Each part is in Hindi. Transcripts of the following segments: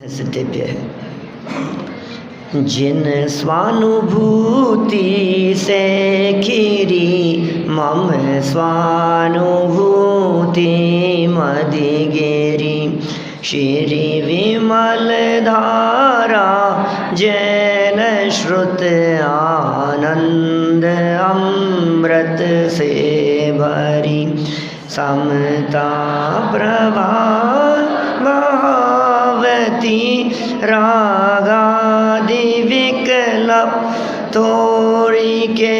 दिव्य है। जिन स्वानुभूति से खीरी मम स्वानुभूति मदिगेरी श्री विमल धारा जैन श्रुत आनंद अमृत से भरी समता प्रभावती रागादि विकल्प तोड़ी के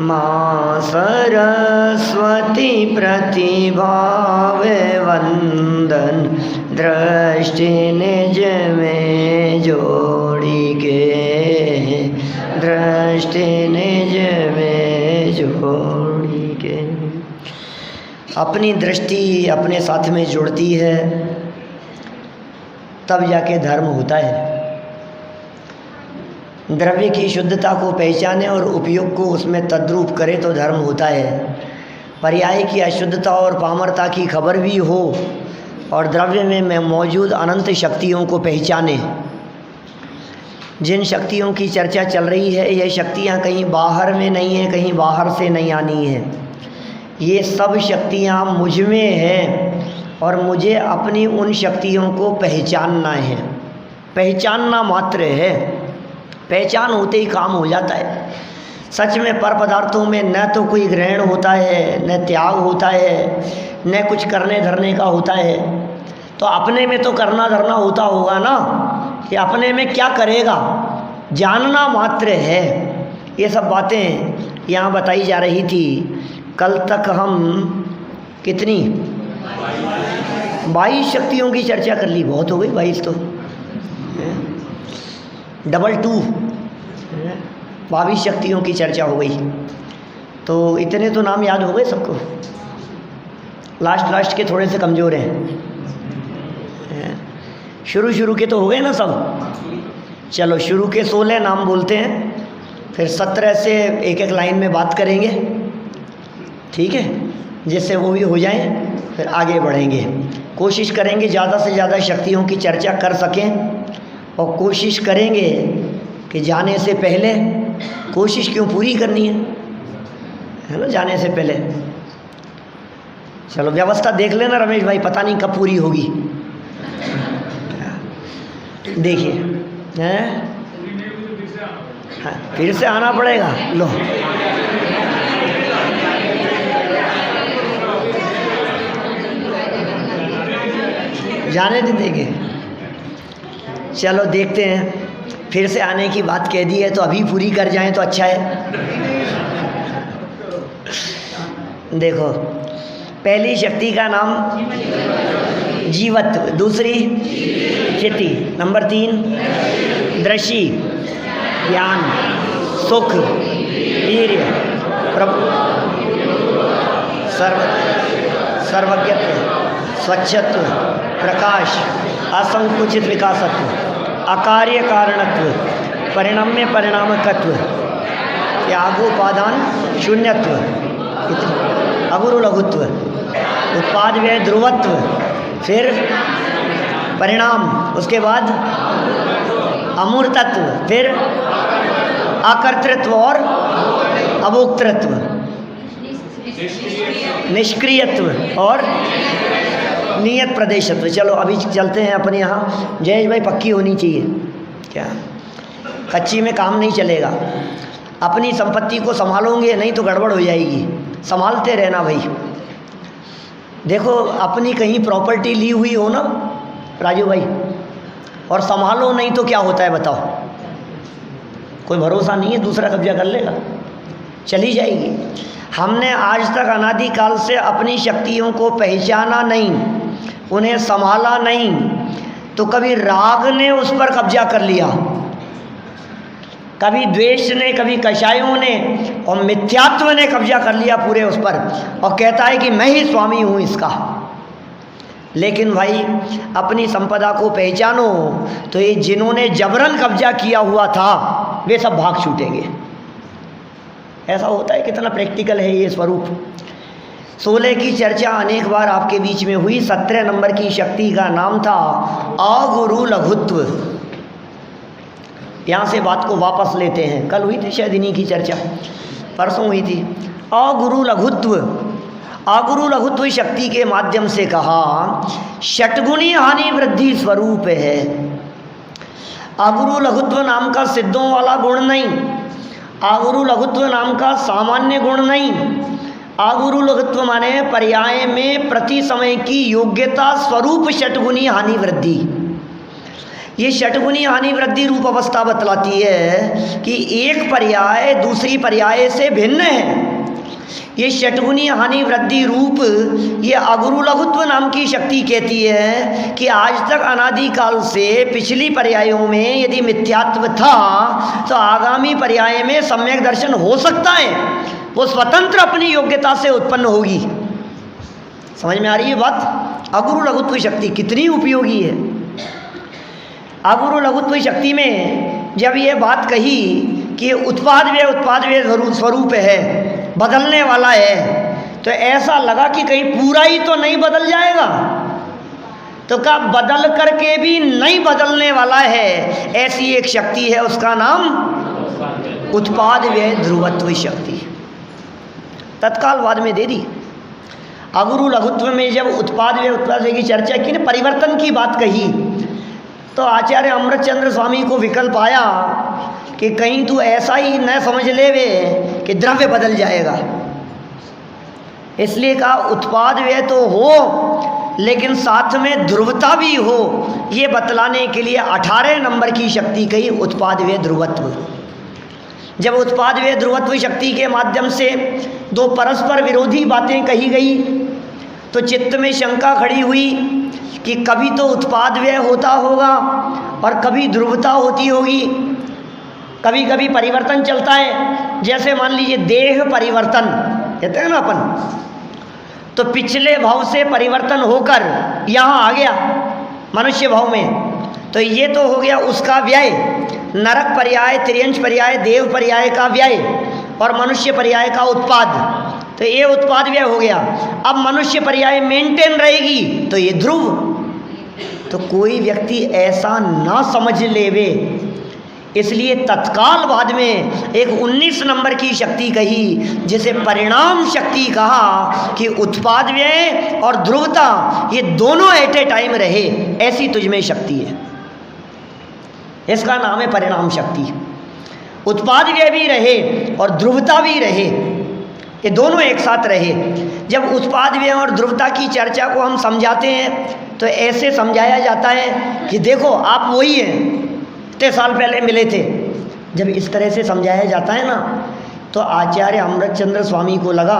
माँ सरस्वती प्रतिभाव वंदन दृष्टि निज में जोड़ी के दृष्टि निज में जोड़ी के। अपनी दृष्टि अपने साथ में जुड़ती है तब जाके धर्म होता है। द्रव्य की शुद्धता को पहचाने और उपयोग को उसमें तद्रूप करे तो धर्म होता है। पर्याय की अशुद्धता और पामरता की खबर भी हो और द्रव्य में मौजूद अनंत शक्तियों को पहचाने। जिन शक्तियों की चर्चा चल रही है ये शक्तियाँ कहीं बाहर में नहीं है, कहीं बाहर से नहीं आनी है। ये सब शक्तियाँ मुझ में हैं और मुझे अपनी उन शक्तियों को पहचानना है। पहचानना मात्र है, पहचान होते ही काम हो जाता है। सच में पर पदार्थों में न तो कोई ग्रहण होता है, न त्याग होता है, न कुछ करने धरने का होता है। तो अपने में तो करना धरना होता होगा ना, कि अपने में क्या करेगा जानना मात्र है। ये सब बातें यहाँ बताई जा रही थी। कल तक हम कितनी 22 शक्तियों की चर्चा कर ली। बहुत हो गई 22 तो 22 शक्तियों की चर्चा हो गई। तो इतने तो नाम याद हो गए सबको। लास्ट के थोड़े से कमज़ोर हैं। शुरू के तो हो गए ना सब। चलो शुरू के 16 नाम बोलते हैं, फिर 17 से एक एक लाइन में बात करेंगे, ठीक है, जिससे वो भी हो जाएं। फिर आगे बढ़ेंगे, कोशिश करेंगे ज़्यादा से ज़्यादा शक्तियों की चर्चा कर सकें और कोशिश करेंगे कि जाने से पहले कोशिश क्यों पूरी करनी है ना, जाने से पहले। चलो व्यवस्था देख लेना रमेश भाई, पता नहीं कब पूरी होगी। देखिए हैं, हाँ, फिर से आना पड़ेगा। लो जाने देंगे। चलो देखते हैं, फिर से आने की बात कह दी है तो अभी पूरी कर जाएं तो अच्छा है। देखो पहली शक्ति का नाम जीवत्व, दूसरी चिति, नंबर 3 दृष्टि, ज्ञान, सुख, वीर्य, सर्वज्ञत्व, स्वच्छत्व, प्रकाश, असंकुचित विकासत्व, अकार्य कारणत्व, परिणम्य परिणामकत्व, त्यागोपादान शून्यत्व, अगुरु लघुत्व, उत्पाद व्यय ध्रुवत्व, फिर परिणाम, उसके बाद अमूर्तत्व, फिर अकर्तृत्व और अभोक्तृत्व, निष्क्रियत्व और नियत प्रदेशत्व। चलो अभी चलते हैं अपने यहाँ। जयेश भाई पक्की होनी चाहिए क्या, कच्ची में काम नहीं चलेगा। अपनी संपत्ति को संभालोगे नहीं तो गड़बड़ हो जाएगी। संभालते रहना भाई। देखो अपनी कहीं प्रॉपर्टी ली हुई हो ना राजू भाई, और संभालो नहीं तो क्या होता है बताओ। कोई भरोसा नहीं है, दूसरा कब्जा कर लेगा, चली जाएगी। हमने आज तक अनादिकाल से अपनी शक्तियों को पहचाना नहीं, उन्हें संभाला नहीं, तो कभी राग ने उस पर कब्जा कर लिया, कभी द्वेष ने, कभी कषायों ने और मिथ्यात्व ने कब्जा कर लिया पूरे उस पर, और कहता है कि मैं ही स्वामी हूँ इसका। लेकिन भाई अपनी संपदा को पहचानो तो ये जिन्होंने जबरन कब्जा किया हुआ था वे सब भाग छूटेंगे। ऐसा होता है, कितना प्रैक्टिकल है ये स्वरूप। 16 की चर्चा अनेक बार आपके बीच में हुई। 17 नंबर की शक्ति का नाम था अगुरु लघुत्व। यहाँ से बात को वापस लेते हैं। कल हुई थी शायद इन्हीं की चर्चा, परसों हुई थी। अगुरु लघुत्व, अगुरु लघुत्व शक्ति के माध्यम से कहा षटगुणी हानि वृद्धि स्वरूप है। अगुरु लघुत्व नाम का सिद्धों वाला गुण नहीं, अगुरु लघुत्व नाम का सामान्य गुण नहीं। अगुरु लघुत्व माने पर्याय में प्रति समय की योग्यता स्वरूप षटगुणी हानि वृद्धि। ये षटगुणी हानि वृद्धि रूप अवस्था बतलाती है कि एक पर्याय दूसरी पर्याय से भिन्न है। ये षटगुणी हानि वृद्धि रूप ये अगुरु लघुत्व नाम की शक्ति कहती है कि आज तक अनादिकाल से पिछली पर्यायों में यदि मिथ्यात्व था तो आगामी पर्याय में सम्यक दर्शन हो सकता है, वो स्वतंत्र अपनी योग्यता से उत्पन्न होगी। समझ में आ रही है बात? अगुरु लघुत्व शक्ति कितनी उपयोगी है। अगुरु लघुत्व शक्ति में जब ये बात कही कि उत्पाद व्यय स्वरूप है, बदलने वाला है, तो ऐसा लगा कि कहीं पूरा ही तो नहीं बदल जाएगा। तो क्या बदल करके भी नहीं बदलने वाला है, ऐसी एक शक्ति है, उसका नाम उत्पाद व्यय ध्रुवत्व शक्ति। तत्काल बाद में दे दी। अगुरु लघुत्व में जब उत्पाद व्यय की चर्चा की ना, परिवर्तन की बात कही, तो आचार्य अमृतचंद्र स्वामी को विकल्प आया कि कहीं तू ऐसा ही न समझ ले वे कि द्रव्य बदल जाएगा। इसलिए कहा उत्पाद व्यय तो हो लेकिन साथ में ध्रुवता भी हो, ये बतलाने के लिए 18 नंबर की शक्ति कही उत्पाद व्यय ध्रुवत्व। जब उत्पाद व्यय ध्रुवत्व शक्ति के माध्यम से दो परस्पर विरोधी बातें कही गई तो चित्त में शंका खड़ी हुई कि कभी तो उत्पाद व्यय होता होगा और कभी ध्रुवता होती होगी। कभी कभी परिवर्तन चलता है, जैसे मान लीजिए देह परिवर्तन कहते हैं ना अपन, तो पिछले भाव से परिवर्तन होकर यहाँ आ गया मनुष्य भाव में, तो ये तो हो गया उसका व्यय। नरक पर्याय, त्रियंश पर्याय, देव पर्याय का व्यय और मनुष्य पर्याय का उत्पाद, तो ये उत्पाद व्यय हो गया। अब मनुष्य पर्याय मेंटेन रहेगी तो ये ध्रुव। तो कोई व्यक्ति ऐसा ना समझ लेवे, इसलिए तत्काल बाद में एक 19 नंबर की शक्ति कही जिसे परिणाम शक्ति कहा कि उत्पाद व्यय और ध्रुवता ये दोनों एट ए टाइम रहे, ऐसी तुझमें शक्ति है। इसका नाम है परिणाम शक्ति। उत्पाद व्यय भी रहे और ध्रुवता भी रहे, ये दोनों एक साथ रहे। जब उत्पाद व्यय और ध्रुवता की चर्चा को हम समझाते हैं तो ऐसे समझाया जाता है कि देखो आप वही हैं, इतने साल पहले मिले थे। जब इस तरह से समझाया जाता है ना, तो आचार्य अमृतचंद्र स्वामी को लगा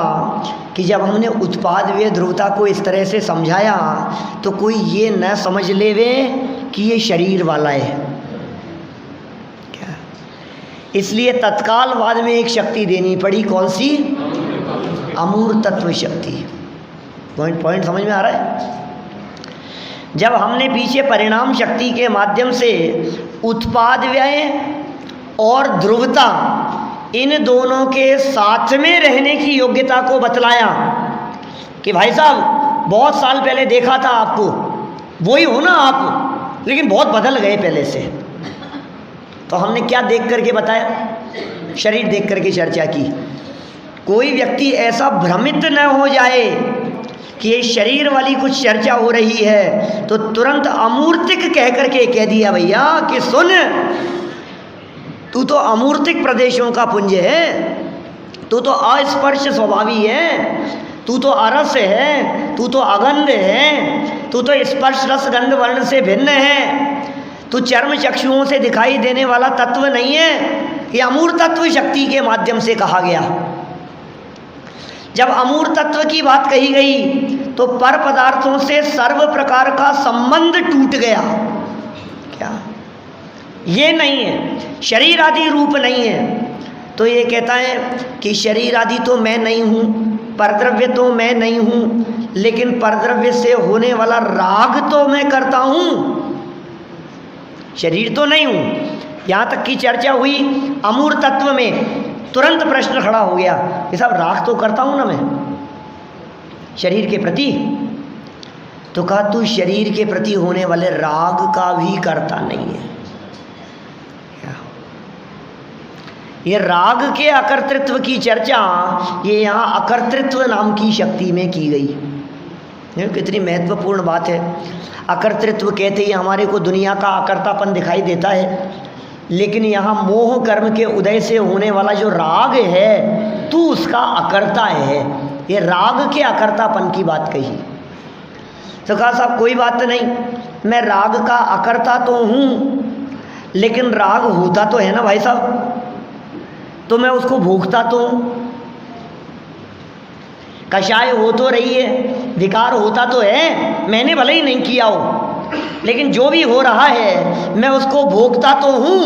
कि जब हमने उत्पाद व्यय ध्रुवता को इस तरह से समझाया तो कोई ये न समझ लेवे कि ये शरीर वाला है क्या। इसलिए तत्काल बाद में एक शक्ति देनी पड़ी, कौन सी? अमूर्तत्व शक्ति। पॉइंट समझ में आ रहा है? जब हमने पीछे परिणाम शक्ति के माध्यम से उत्पाद व्यय और ध्रुवता इन दोनों के साथ में रहने की योग्यता को बतलाया कि भाई साहब बहुत साल पहले देखा था आपको, वही हो ना आप, लेकिन बहुत बदल गए पहले से। तो हमने क्या देख करके बताया? शरीर देख करके चर्चा की। कोई व्यक्ति ऐसा भ्रमित न हो जाए कि ये शरीर वाली कुछ चर्चा हो रही है तो तुरंत अमूर्तिक कह करके कह दिया भैया कि सुन, तू तो अमूर्तिक प्रदेशों का पुंज है, तू तो अस्पर्श स्वभावी है, तू तो अरस है, तू तो अगंध है, तू तो स्पर्श रस गंध वर्ण से भिन्न है, तू चर्म चक्षुओं से दिखाई देने वाला तत्व नहीं है। ये अमूर्त तत्व शक्ति के माध्यम से कहा गया। जब अमूर्त तत्व की बात कही गई तो पर पदार्थों से सर्व प्रकार का संबंध टूट गया। क्या ये नहीं है, शरीर आदि रूप नहीं है। तो ये कहता है कि शरीर आदि तो मैं नहीं हूँ, परद्रव्य तो मैं नहीं हूँ, लेकिन परद्रव्य से होने वाला राग तो मैं करता हूँ, शरीर तो नहीं हूँ। यहाँ तक की चर्चा हुई अमूर्त तत्व में। तुरंत प्रश्न खड़ा हो गया कि साहब राग तो करता हूँ ना मैं, शरीर के प्रति। तो कहा तू शरीर के प्रति होने वाले राग का भी कर्ता नहीं है। ये राग के अकर्तृत्व की चर्चा ये यहाँ अकर्तृत्व नाम की शक्ति में की गई। कितनी महत्वपूर्ण बात है। अकर्तृत्व कहते ही हमारे को दुनिया का अकर्तापन दिखाई देता है, लेकिन यहाँ मोह कर्म के उदय से होने वाला जो राग है तू उसका अकर्ता है। ये राग के अकर्तापन की बात कही। तो कहा साहब कोई बात नहीं, मैं राग का अकर्ता तो हूँ, लेकिन राग होता तो है ना भाई साहब, तो मैं उसको भोगता तो हूँ। कषाय हो तो रही है, विकार होता तो है, मैंने भले ही नहीं किया हो, लेकिन जो भी हो रहा है मैं उसको भोगता तो हूँ।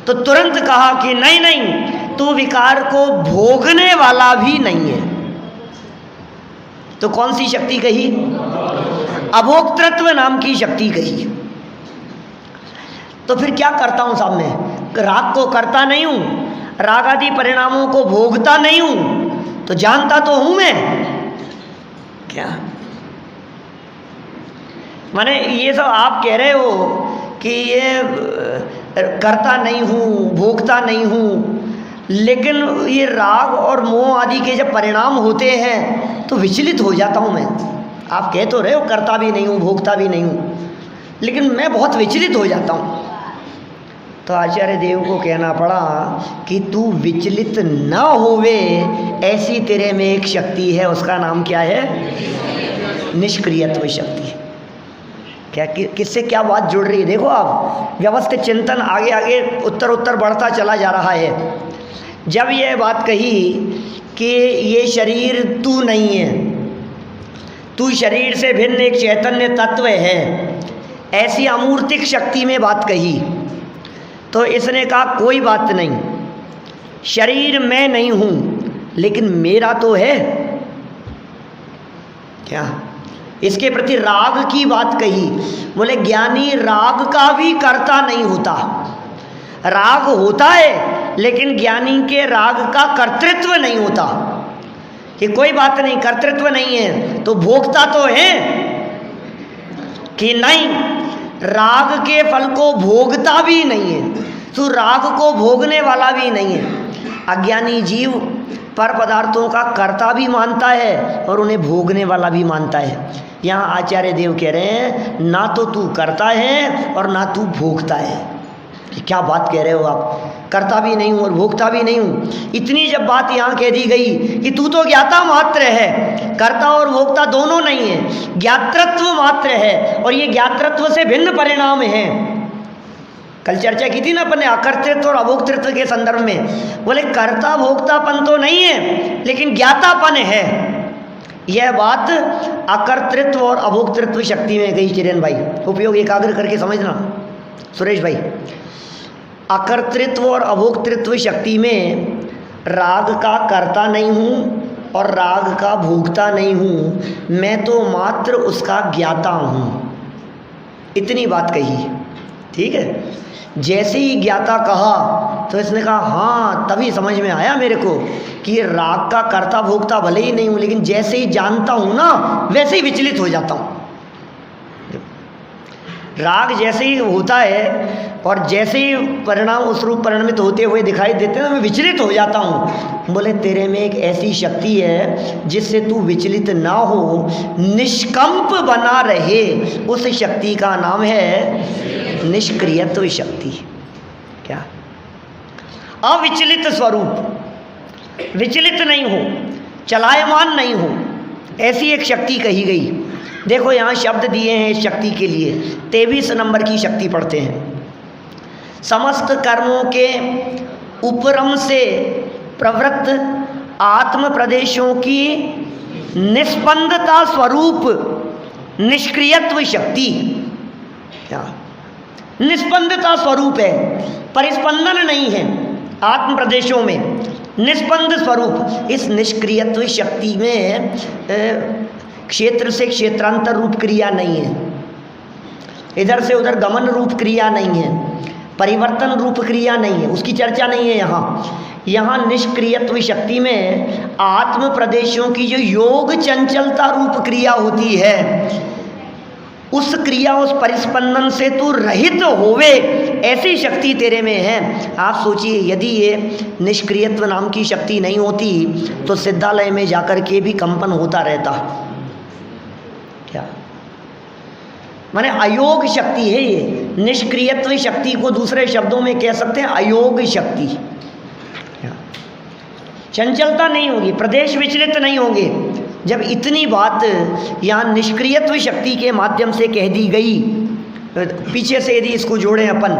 तो तुरंत कहा कि नहीं नहीं, तू विकार को भोगने वाला भी नहीं है। तो कौन सी शक्ति कही? अभोक्तृत्व नाम की शक्ति कही। तो फिर क्या करता हूँ साहब मैं? राग को करता नहीं हूँ, राग आदि परिणामों को भोगता नहीं हूँ, तो जानता तो हूँ मैं क्या? माने ये सब आप कह रहे हो कि ये करता नहीं हूँ, भोगता नहीं हूँ, लेकिन ये राग और मोह आदि के जब परिणाम होते हैं तो विचलित हो जाता हूँ मैं। आप कह तो रहे हो करता भी नहीं हूँ, भोगता भी नहीं हूँ, लेकिन मैं बहुत विचलित हो जाता हूँ। तो आचार्य देव को कहना पड़ा कि तू विचलित न होवे ऐसी तेरे में एक शक्ति है, उसका नाम क्या है? निष्क्रियत्व शक्ति। क्या किससे क्या बात जुड़ रही है? देखो आप, व्यवस्थित चिंतन आगे आगे उत्तर उत्तर बढ़ता चला जा रहा है। जब यह बात कही कि ये शरीर तू नहीं है, तू शरीर से भिन्न एक चैतन्य तत्व है, ऐसी अमूर्तिक शक्ति में बात कही, तो इसने कहा कोई बात नहीं, शरीर मैं नहीं हूँ लेकिन मेरा तो है। क्या? इसके प्रति राग की बात कही। बोले ज्ञानी राग का भी कर्ता नहीं होता। राग होता है लेकिन ज्ञानी के राग का कर्तृत्व नहीं होता। कि कोई बात नहीं, कर्तृत्व नहीं है तो भोगता तो है कि नहीं, राग के फल को भोगता भी नहीं है, तो राग को भोगने वाला भी नहीं है। अज्ञानी जीव पर पदार्थों का कर्ता भी मानता है और उन्हें भोगने वाला भी मानता है। यहाँ आचार्य देव कह रहे हैं ना तो तू करता है और ना तू भोगता है। कि क्या बात कह रहे हो आप? करता भी नहीं हूँ और भोगता भी नहीं हूँ। इतनी जब बात यहाँ कह दी गई कि तू तो ज्ञाता मात्र है, कर्ता और भोक्ता दोनों नहीं है, ज्ञातृत्व मात्र है, और ये ज्ञातृत्व से भिन्न परिणाम है। कल चर्चा की थी ना अपन ने अकर्तृत्व और अभोक्तृत्व के संदर्भ में। बोले कर्ता भोक्तापन तो नहीं है लेकिन ज्ञातापन है। यह बात अकर्तृत्व और अभोक्तृत्व शक्ति में गई। चिरन भाई उपयोग एकाग्र करके समझना। सुरेश भाई, अकर्तृत्व और अभोक्तृत्व शक्ति में राग का कर्ता नहीं हूँ और राग का भोगता नहीं हूँ, मैं तो मात्र उसका ज्ञाता हूँ। इतनी बात कही। ठीक है। जैसे ही ज्ञाता कहा तो इसने कहा हाँ, तभी समझ में आया मेरे को कि राग का कर्ता भोगता भले ही नहीं हूँ, लेकिन जैसे ही जानता हूँ ना वैसे ही विचलित हो जाता हूँ। राग जैसे ही होता है और जैसे ही परिणाम उस रूप परिणमित होते हुए दिखाई देते हैं, मैं विचलित हो जाता हूँ। बोले तेरे में एक ऐसी शक्ति है जिससे तू विचलित ना हो, निष्कंप बना रहे, उस शक्ति का नाम है निष्क्रियत्व शक्ति। क्या? अविचलित स्वरूप, विचलित नहीं हो, चलायमान नहीं हो, ऐसी एक शक्ति कही गई। देखो यहाँ शब्द दिए हैं इस शक्ति के लिए। 23 नंबर की शक्ति पढ़ते हैं। समस्त कर्मों के उपरम से प्रवृत्त आत्म प्रदेशों की निस्पंदता स्वरूप निष्क्रियत्व शक्ति। निस्पंदता स्वरूप है, परिस्पंदन नहीं है आत्म प्रदेशों में, निस्पंद स्वरूप। इस निष्क्रियत्व शक्ति में क्षेत्र से क्षेत्रांतर रूप क्रिया नहीं है, इधर से उधर गमन रूप क्रिया नहीं है, परिवर्तन रूप क्रिया नहीं है, उसकी चर्चा नहीं है यहाँ। यहाँ निष्क्रियत्व शक्ति में आत्म प्रदेशों की जो योग चंचलता रूप क्रिया होती है, उस क्रिया, उस परिस्पंदन से तू रहित होवे, ऐसी शक्ति तेरे में है। आप सोचिए, यदि ये निष्क्रियत्व नाम की शक्ति नहीं होती तो सिद्धालय में जाकर के भी कंपन होता रहता। क्या माने अयोग शक्ति है ये। निष्क्रियत्व शक्ति को दूसरे शब्दों में कह सकते हैं अयोग शक्ति। चंचलता नहीं होगी, प्रदेश विचलित नहीं होंगे। जब इतनी बात यहाँ निष्क्रियत्व शक्ति के माध्यम से कह दी गई, पीछे से यदि इसको जोड़ें अपन,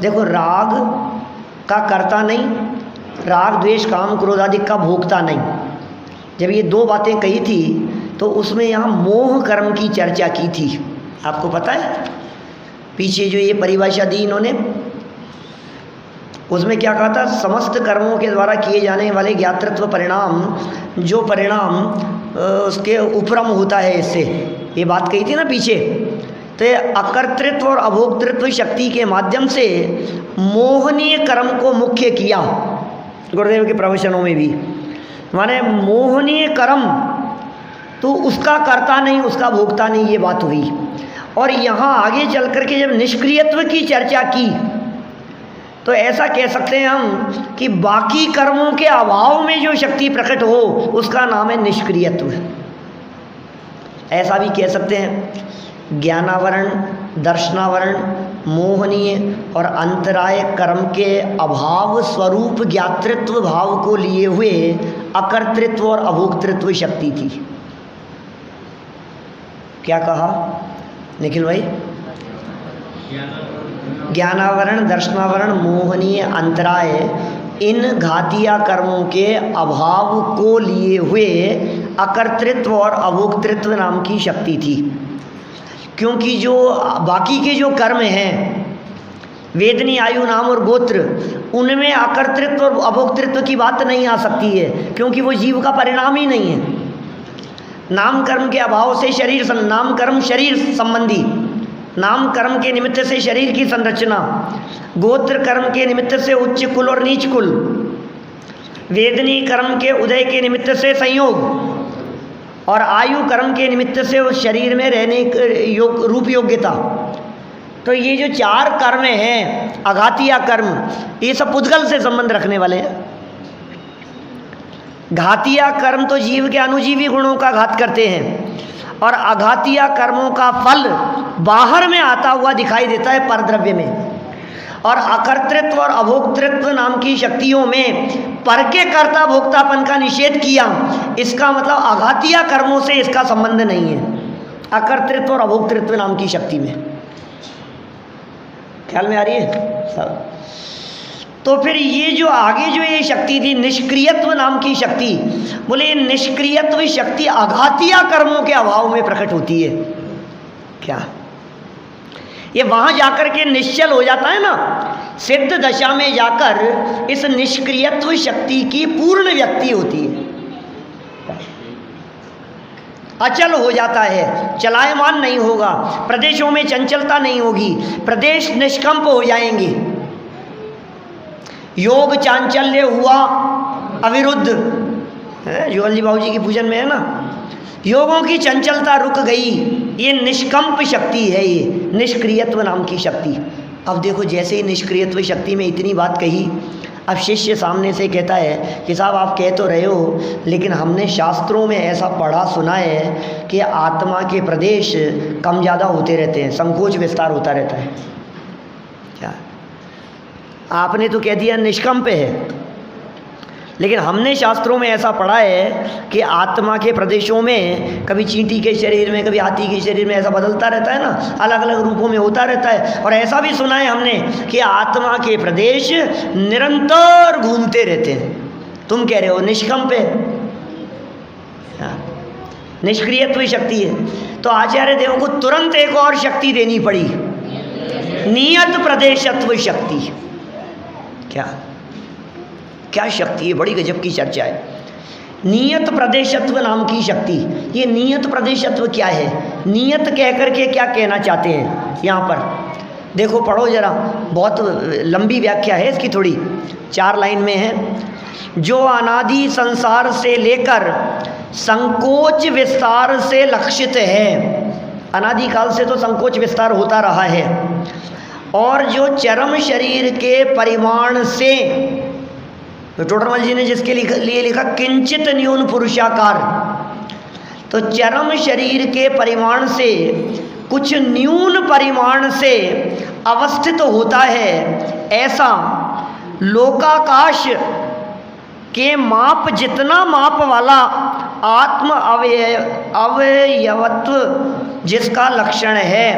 देखो राग का कर्ता नहीं, राग द्वेष काम क्रोध आदि का भोगता नहीं। जब ये दो बातें कही थी तो उसमें यहाँ मोह कर्म की चर्चा की थी। आपको पता है पीछे जो ये परिभाषा दी इन्होंने, उसमें क्या कहा था? समस्त कर्मों के द्वारा किए जाने वाले ज्ञातृत्व परिणाम, जो परिणाम उसके उपरम होता है, इससे ये बात कही थी ना पीछे। तो ये अकर्तृत्व और अभोक्तृत्व शक्ति के माध्यम से मोहनीय कर्म को मुख्य किया गुरुदेव के प्रवचनों में भी। माने मोहनीय कर्म तो उसका कर्ता नहीं, उसका भोगता नहीं, ये बात हुई। और यहाँ आगे चल करके जब निष्क्रियत्व की चर्चा की तो ऐसा कह सकते हैं हम कि बाकी कर्मों के अभाव में जो शक्ति प्रकट हो उसका नाम है निष्क्रियत्व। ऐसा भी कह सकते हैं ज्ञानावरण, दर्शनावरण, मोहनीय और अंतराय कर्म के अभाव स्वरूप ज्ञातृत्व भाव को लिए हुए अकर्तृत्व और अभोक्तृत्व शक्ति थी। क्या कहा निखिल भाई? ज्ञानावरण, दर्शनावरण, मोहनीय, अंतराय, इन घातिया कर्मों के अभाव को लिए हुए अकर्तृत्व और अभोक्तृत्व नाम की शक्ति थी। क्योंकि जो बाकी के जो कर्म हैं, वेदनी, आयु, नाम और गोत्र, उनमें अकर्तृत्व और अभोक्तृत्व की बात नहीं आ सकती है, क्योंकि वो जीव का परिणाम ही नहीं है। नाम कर्म के अभाव से शरीर, नाम कर्म शरीर संबंधी, नाम कर्म के निमित्त से शरीर की संरचना, गोत्र कर्म के निमित्त से उच्च कुल और नीच कुल, वेदनी कर्म के उदय के निमित्त से संयोग, और आयु कर्म के निमित्त से उस शरीर में रहने योग रूप योग्यता। तो ये जो चार कर्म हैं अघातिया कर्म, ये सब पुद्गल से संबंध रखने वाले हैं। घातिया कर्म तो जीव के अनुजीवी गुणों का घात करते हैं, और अघातिया कर्मों का फल बाहर में आता हुआ दिखाई देता है परद्रव्य में। और अकर्तृत्व और अभोक्तृत्व नाम की शक्तियों में पर के कर्ता भोक्तापन का निषेध किया। इसका मतलब अघातिया कर्मों से इसका संबंध नहीं है अकर्तृत्व और अभोक्तृत्व नाम की शक्ति में। ख्याल में आ रही है सब? तो फिर ये जो आगे जो ये शक्ति थी निष्क्रियत्व नाम की शक्ति, बोले निष्क्रियत्व शक्ति अघातिया कर्मों के अभाव में प्रकट होती है। क्या ये वहां जाकर के निश्चल हो जाता है ना, सिद्ध दशा में जाकर इस निष्क्रियत्व शक्ति की पूर्ण व्यक्ति होती है, अचल हो जाता है, चलायमान नहीं होगा, प्रदेशों में चंचलता नहीं होगी, प्रदेश निष्कंप हो जाएंगे। योग चांचल्य हुआ अविरुद्ध, जुगल जी बाबू जी की पूजन में है ना, योगों की चंचलता रुक गई। ये निष्कंप शक्ति है, ये निष्क्रियत्व नाम की शक्ति। अब देखो, जैसे ही निष्क्रियत्व शक्ति में इतनी बात कही, अब शिष्य सामने से कहता है कि साहब आप कह तो रहे हो, लेकिन हमने शास्त्रों में ऐसा पढ़ा सुना है कि आत्मा के प्रदेश कम ज़्यादा होते रहते हैं, संकोच विस्तार होता रहता है। क्या आपने तो कह दिया निष्कंप है, लेकिन हमने शास्त्रों में ऐसा पढ़ा है कि आत्मा के प्रदेशों में कभी चींटी के शरीर में, कभी हाथी के शरीर में ऐसा बदलता रहता है ना, अलग अलग रूपों में होता रहता है। और ऐसा भी सुना है हमने कि आत्मा के प्रदेश निरंतर घूमते रहते हैं। तुम कह रहे हो निष्कंप है, निष्क्रियत्व शक्ति है। तो आचार्य देव को तुरंत एक और शक्ति देनी पड़ी, नियत प्रदेशत्व शक्ति। क्या क्या शक्ति है? बड़ी गजब की चर्चा है। नियत प्रदेशत्व नाम की शक्ति। ये नियत प्रदेशत्व क्या है? नियत कह करके क्या कहना चाहते हैं यहाँ पर? देखो पढ़ो जरा, बहुत लंबी व्याख्या है इसकी, थोड़ी 4 लाइन में है जो अनादि संसार से लेकर संकोच विस्तार से लक्षित है। अनादि काल से तो संकोच विस्तार होता रहा है। और जो चरम शरीर के परिमाण से, तो टोडरमल जी ने जिसके लिए लिखा किंचित न्यून पुरुषाकार, तो चरम शरीर के परिमाण से कुछ न्यून परिमाण से अवस्थित होता है, ऐसा लोकाकाश के माप जितना माप वाला आत्म अवयवत्व जिसका लक्षण है,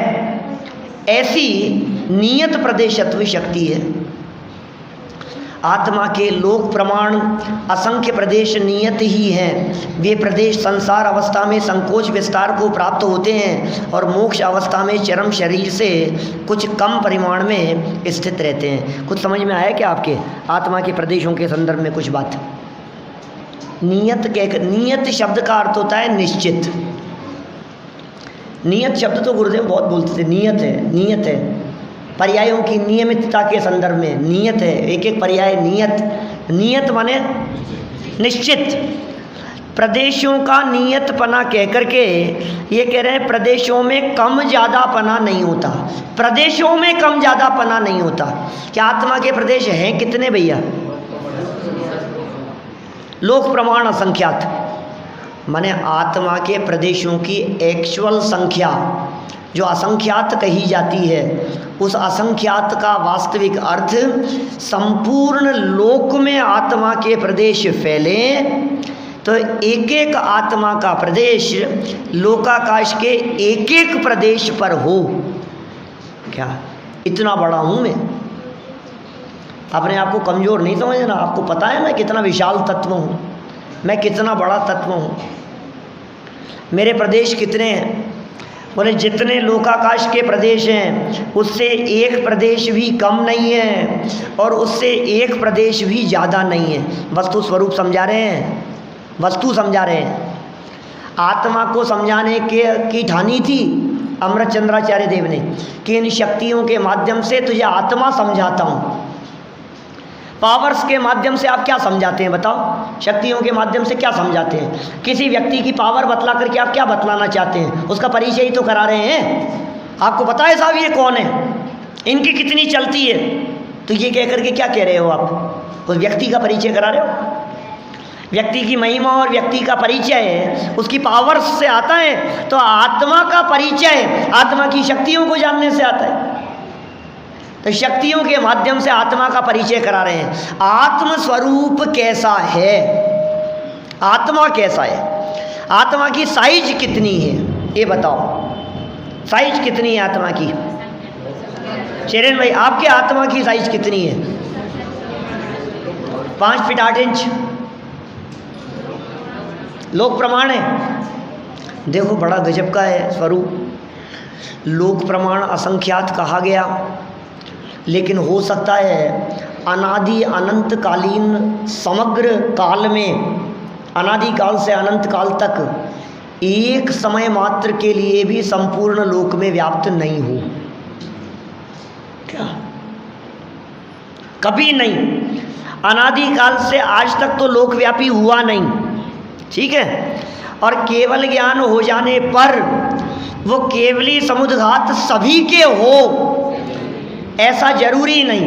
ऐसी नियत प्रदेशत्व शक्ति है। आत्मा के लोक प्रमाण असंख्य प्रदेश नियत ही हैं। वे प्रदेश संसार अवस्था में संकोच विस्तार को प्राप्त होते हैं और मोक्ष अवस्था में चरम शरीर से कुछ कम परिमाण में स्थित रहते हैं। कुछ समझ में आया क्या आपके आत्मा के प्रदेशों के संदर्भ में कुछ बात? नियत शब्द का अर्थ होता है निश्चित। नियत शब्द तो गुरुदेव बहुत बोलते थे, नियत है, नियत है, पर्यायों की नियमितता के संदर्भ में नियत है, एक एक पर्याय नियत। नियत माने निश्चित। प्रदेशों का नियतपना कह करके ये कह रहे हैं प्रदेशों में कम ज़्यादापना नहीं होता, प्रदेशों में कम ज़्यादापना नहीं होता। क्या आत्मा के प्रदेश हैं कितने भैया? लोक प्रमाण असंख्यात, माने आत्मा के प्रदेशों की एक्चुअल संख्या जो असंख्यात कही जाती है, उस असंख्यात का वास्तविक अर्थ संपूर्ण लोक में आत्मा के प्रदेश फैले तो एक एक आत्मा का प्रदेश लोकाकाश के एक एक प्रदेश पर हो। क्या इतना बड़ा हूँ मैं? अपने आप को कमज़ोर नहीं समझना। आपको पता है मैं कितना विशाल तत्व हूँ, मैं कितना बड़ा तत्व हूँ। मेरे प्रदेश कितने हैं? बोले जितने लोकाकाश के प्रदेश हैं उससे एक प्रदेश भी कम नहीं है और उससे एक प्रदेश भी ज़्यादा नहीं है। वस्तु स्वरूप समझा रहे हैं, वस्तु समझा रहे हैं। आत्मा को समझाने की ठानी थी अमृत चंद्राचार्य देव ने कि इन शक्तियों के माध्यम से तुझे आत्मा समझाता हूँ। पावर्स के माध्यम से आप क्या समझाते हैं बताओ? शक्तियों के माध्यम से क्या समझाते हैं? किसी व्यक्ति की पावर बतला करके आप क्या बतलाना चाहते हैं? उसका परिचय ही तो करा रहे हैं। आपको पता है साहब ये कौन है, इनकी कितनी चलती है, तो ये कह करके क्या कह रहे हो आप? उस व्यक्ति का परिचय करा रहे हो। व्यक्ति की महिमा और व्यक्ति का परिचय उसकी पावर्स से आता है, तो आत्मा का परिचय आत्मा की शक्तियों को जानने से आता है। तो शक्तियों के माध्यम से आत्मा का परिचय करा रहे हैं। आत्म स्वरूप कैसा है, आत्मा कैसा है, आत्मा की साइज कितनी है ये बताओ। साइज कितनी है आत्मा की? शेरन भाई आपके आत्मा की साइज कितनी है? 5 फीट 8 इंच लोक प्रमाण है। देखो बड़ा गजब का है स्वरूप। लोक प्रमाण असंख्यात कहा गया, लेकिन हो सकता है अनादि अनंत कालीन समग्र काल में, अनादि काल से अनंत काल तक एक समय मात्र के लिए भी संपूर्ण लोक में व्याप्त नहीं हो। क्या? कभी नहीं। अनादि काल से आज तक तो लोकव्यापी हुआ नहीं, ठीक है। और केवल ज्ञान हो जाने पर वो केवली समुद्घात सभी के हो ऐसा जरूरी नहीं।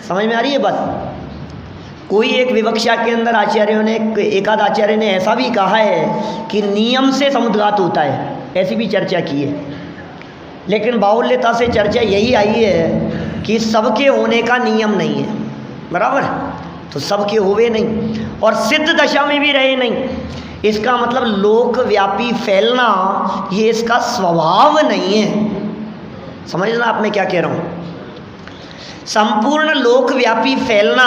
समझ में आ रही है बात? कोई एक विवक्षा के अंदर आचार्यों ने, एकाध आचार्य ने ऐसा भी कहा है कि नियम से समुद्घात होता है, ऐसी भी चर्चा की है। लेकिन बाहुल्यता से चर्चा यही आई है कि सबके होने का नियम नहीं है, बराबर? तो सबके हुए नहीं और सिद्ध दशा में भी रहे नहीं। इसका मतलब लोकव्यापी फैलना ये इसका स्वभाव नहीं है। समझना आप मैं क्या कह रहा हूँ? संपूर्ण लोकव्यापी फैलना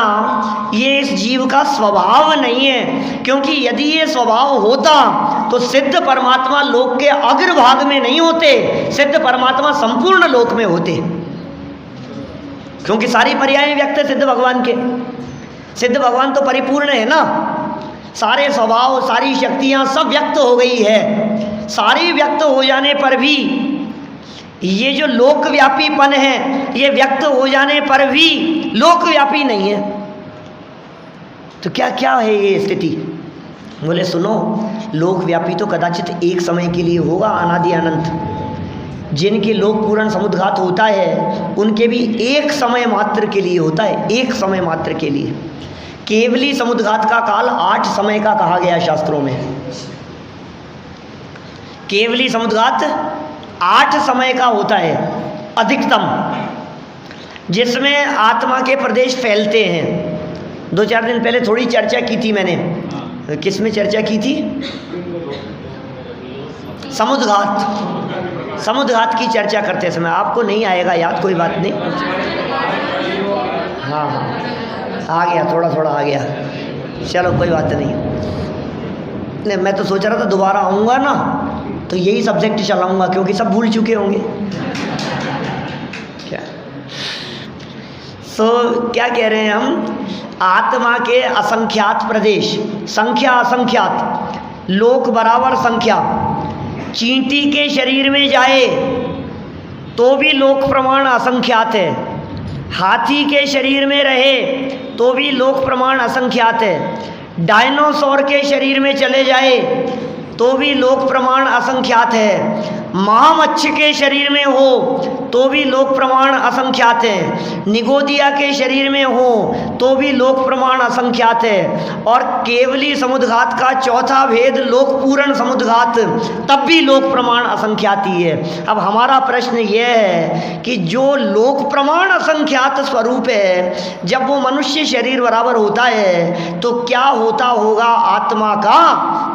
ये इस जीव का स्वभाव नहीं है, क्योंकि यदि ये स्वभाव होता तो सिद्ध परमात्मा लोक के अग्रभाग में नहीं होते, सिद्ध परमात्मा संपूर्ण लोक में होते। क्योंकि सारी पर्याय व्यक्त है सिद्ध भगवान के। सिद्ध भगवान तो परिपूर्ण है ना, सारे स्वभाव सारी शक्तियाँ सब व्यक्त हो गई है। सारी व्यक्त हो जाने पर भी ये जो लोकव्यापीपन है, ये व्यक्त हो जाने पर भी लोकव्यापी नहीं है। तो क्या क्या है ये स्थिति? बोले सुनो, लोकव्यापी तो कदाचित एक समय के लिए होगा, अनादि अनंत। जिनके लोक पूर्ण समुद्घात होता है उनके भी एक समय मात्र के लिए होता है, एक समय मात्र के लिए। केवली समुद्घात का काल 8 समय का कहा गया शास्त्रों में। केवली समुद्घात 8 समय का होता है अधिकतम, जिसमें आत्मा के प्रदेश फैलते हैं। 2-4 दिन पहले थोड़ी चर्चा की थी मैंने। किस में चर्चा की थी? समुद्घात। समुद्घात की चर्चा करते समय आपको नहीं आएगा याद, कोई बात नहीं। हाँ आ गया, थोड़ा थोड़ा आ गया, चलो कोई बात नहीं। मैं तो सोच रहा था दोबारा आऊँगा ना तो यही सब्जेक्ट चलाऊँगा, क्योंकि सब भूल चुके होंगे। क्या क्या कह रहे हैं हम? आत्मा के असंख्यात प्रदेश, संख्या असंख्यात, लोक बराबर संख्या। चींटी के शरीर में जाए तो भी लोक प्रमाण असंख्यात है, हाथी के शरीर में रहे तो भी लोक प्रमाण असंख्यात है, डायनासोर के शरीर में चले जाए तो भी लोक प्रमाण असंख्यात है, महामच्छ के शरीर में हो तो भी लोक प्रमाण असंख्यात है, निगोदिया के शरीर में हो तो भी लोक प्रमाण असंख्यात है, और केवली समुद्घात का चौथा भेद लोक पूर्ण समुद्घात, तब भी लोक प्रमाण असंख्यात ही है। अब हमारा प्रश्न यह है कि जो लोक प्रमाण असंख्यात स्वरूप है, जब वो मनुष्य शरीर बराबर होता है तो क्या होता होगा आत्मा का?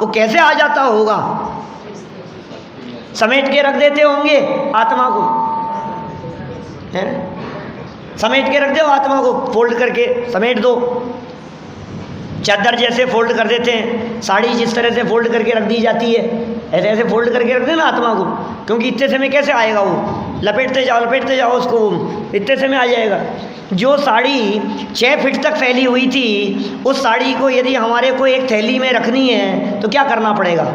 वो कैसे आ जाता होगा? समेट के रख देते होंगे आत्मा को, है? समेट के रख दो आत्मा को, फोल्ड करके समेट दो, चादर जैसे फोल्ड कर देते हैं। साड़ी जिस तरह से फोल्ड करके रख दी जाती है, ऐसे ऐसे फोल्ड करके रख देना आत्मा को, क्योंकि इतने समय कैसे आएगा वो? लपेटते जाओ उसको, इतने समय आ जाएगा। जो साड़ी 6 फीट तक फैली हुई थी, उस साड़ी को यदि हमारे को एक थैली में रखनी है तो क्या करना पड़ेगा?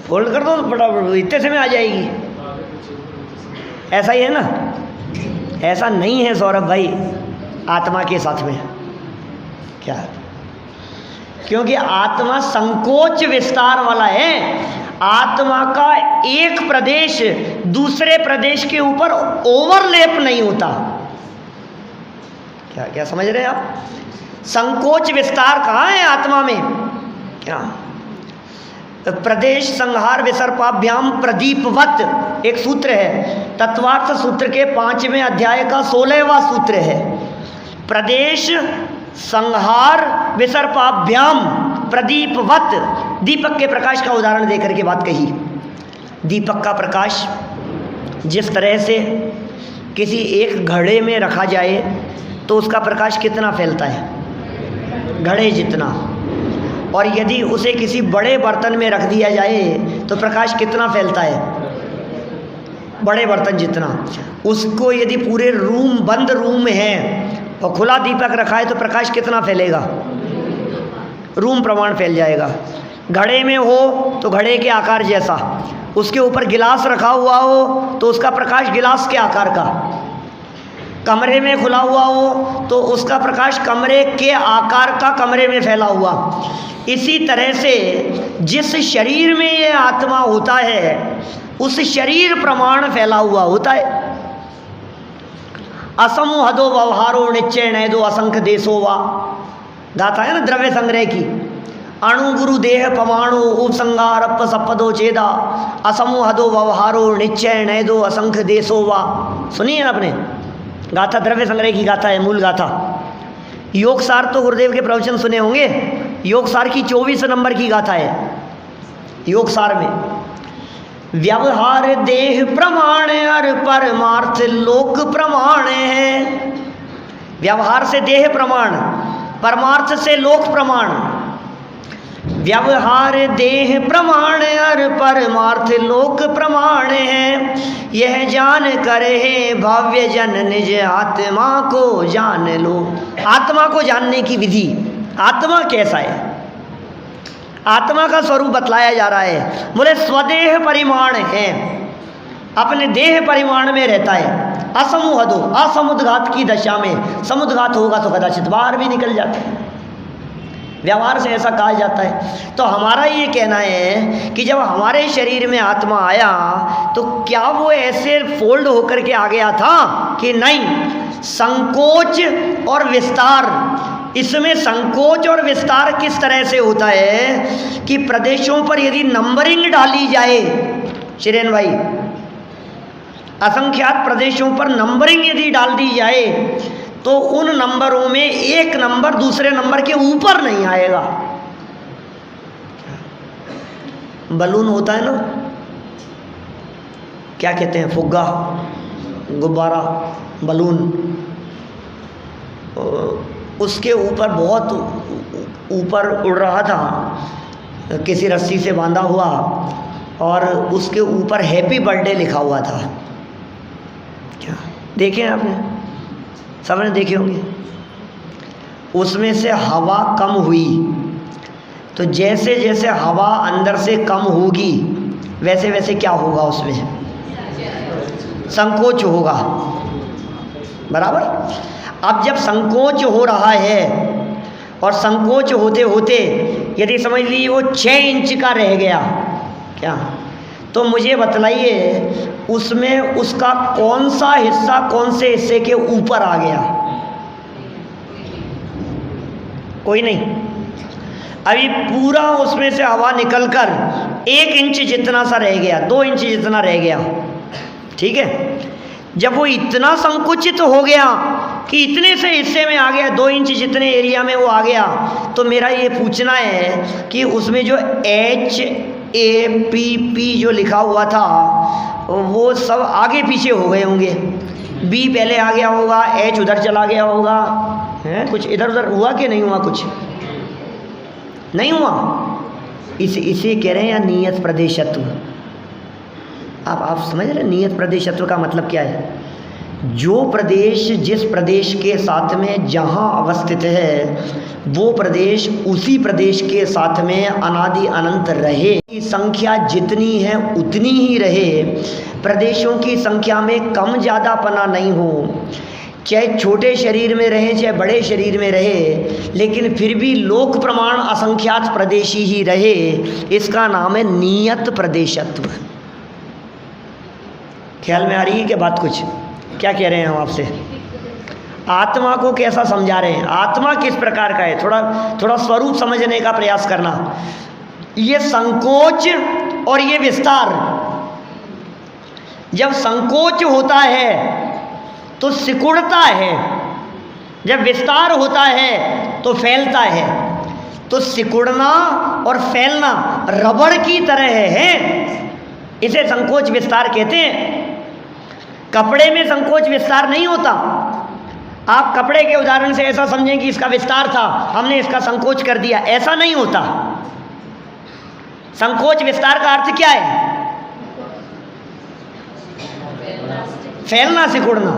फोल्ड कर दो तो फटाफट इतने समय आ जाएगी। ऐसा ही है ना? ऐसा नहीं है सौरभ भाई आत्मा के साथ में। क्या? क्योंकि आत्मा संकोच विस्तार वाला है। आत्मा का एक प्रदेश दूसरे प्रदेश के ऊपर ओवरलैप नहीं होता। क्या क्या समझ रहे हैं आप? संकोच विस्तार कहाँ है आत्मा में? क्या? प्रदेश संहार विसर्पाभ्याम प्रदीपवत एक सूत्र है, तत्वार्थ सूत्र के 5वें अध्याय का 16वां सूत्र है। प्रदेश संहार विसर्पाभ्याम प्रदीपवत, दीपक के प्रकाश का उदाहरण देकर के बात कही। दीपक का प्रकाश जिस तरह से किसी एक घड़े में रखा जाए तो उसका प्रकाश कितना फैलता है? घड़े जितना। और यदि उसे किसी बड़े बर्तन में रख दिया जाए तो प्रकाश कितना फैलता है? बड़े बर्तन जितना। उसको यदि पूरे रूम, बंद रूम है और खुला दीपक रखा है तो प्रकाश कितना फैलेगा? रूम प्रमाण फैल जाएगा। घड़े में हो तो घड़े के आकार जैसा, उसके ऊपर गिलास रखा हुआ हो तो उसका प्रकाश गिलास के आकार का, कमरे में खुला हुआ हो तो उसका प्रकाश कमरे के आकार का कमरे में फैला हुआ। इसी तरह से जिस शरीर में ये आत्मा होता है उस शरीर प्रमाण फैला हुआ होता है। असमूहदो व्यवहारो निश्चय नैदो असंख्य देशो वा, गाथा है ना द्रव्य संग्रह की। अणु गुरु देह पमाणु उपसंगारप्प सप्पदो चेदा, असमूहदो व्यवहारो निश्चय नैदो असंख्य देशो वा। सुनिए आपने, गाथा द्रव्य संग्रह की गाथा है, मूल गाथा। योग सार तो गुरुदेव के प्रवचन सुने होंगे। योग सार की 24 नंबर की गाथा है। योग सार में व्यवहार देह प्रमाण और परमार्थ लोक प्रमाण है। व्यवहार से देह प्रमाण, परमार्थ से लोक प्रमाण। व्यवहार देह प्रमाण और परमार्थ लोक प्रमाण है, यह जान कर हे भव्य जन निज आत्मा को जान लो। आत्मा को जानने की विधि, आत्मा कैसा है, आत्मा का स्वरूप बतलाया जा रहा है। बोले स्वदेह परिमाण है। अपने देह परिमाण में रहता है। असमुहदो, असमुद्घात की दशा में, समुद्घात होगा तो कदाचित बाहर भी निकल जाता है, व्यवहार से ऐसा कहा जाता है। तो हमारा ये कहना है कि जब हमारे शरीर में आत्मा आया तो क्या वो ऐसे फोल्ड होकर के आ गया था कि नहीं, संकोच और विस्तार, इसमें संकोच और विस्तार किस तरह से होता है कि प्रदेशों पर यदि नंबरिंग डाली जाए, शिरेन भाई, असंख्यात प्रदेशों पर नंबरिंग यदि डाल दी जाए तो उन नंबरों में एक नंबर दूसरे नंबर के ऊपर नहीं आएगा। बलून होता है ना, क्या कहते हैं, फुग्गा, गुब्बारा, बलून, उसके ऊपर बहुत ऊपर उड़ रहा था किसी रस्सी से बांधा हुआ, और उसके ऊपर हैप्पी बर्थडे लिखा हुआ था। क्या देखे आपने? सबने देखे होंगे। उसमें से हवा कम हुई तो जैसे जैसे हवा अंदर से कम होगी वैसे वैसे क्या होगा, उसमें संकोच होगा, बराबर। अब जब संकोच हो रहा है और संकोच होते होते यदि समझ लीजिए वो 6 इंच का रह गया, क्या, तो मुझे बतलाइए उसमें उसका कौन सा हिस्सा कौन से हिस्से के ऊपर आ गया? कोई नहीं। अभी पूरा उसमें से हवा निकलकर 1 इंच जितना सा रह गया, 2 इंच जितना रह गया, ठीक है। जब वो इतना संकुचित हो गया कि इतने से हिस्से में आ गया, 2 इंच जितने एरिया में वो आ गया, तो मेरा ये पूछना है कि उसमें जो HAPP जो लिखा हुआ था वो सब आगे पीछे हो गए होंगे। B पहले आ गया होगा, H उधर चला गया होगा, है कुछ इधर उधर हुआ कि नहीं हुआ? कुछ नहीं हुआ। इसे कह रहे हैं या नियत प्रदेशत्व। आप समझ रहे हैं नियत प्रदेशत्व का मतलब क्या है? जो प्रदेश जिस प्रदेश के साथ में जहाँ अवस्थित है वो प्रदेश उसी प्रदेश के साथ में अनादि अनंत रहे, संख्या जितनी है उतनी ही रहे, प्रदेशों की संख्या में कम ज़्यादापना नहीं हो, चाहे छोटे शरीर में रहे चाहे बड़े शरीर में रहे, लेकिन फिर भी लोक प्रमाण असंख्यात प्रदेशी ही रहे। इसका नाम है नियत प्रदेशत्व। ख्याल में आ रही है क्या बात? कुछ क्या कह रहे हैं हम आपसे? आत्मा को कैसा समझा रहे हैं? आत्मा किस प्रकार का है? थोड़ा स्वरूप समझने का प्रयास करना। ये संकोच और ये विस्तार, जब संकोच होता है तो सिकुड़ता है, जब विस्तार होता है तो फैलता है। तो सिकुड़ना और फैलना रबड़ की तरह है, इसे संकोच विस्तार कहते हैं। कपड़े में संकोच विस्तार नहीं होता। आप कपड़े के उदाहरण से ऐसा समझें कि इसका विस्तार था, हमने इसका संकोच कर दिया, ऐसा नहीं होता। संकोच विस्तार का अर्थ क्या है? फैलना, सिकुड़ना,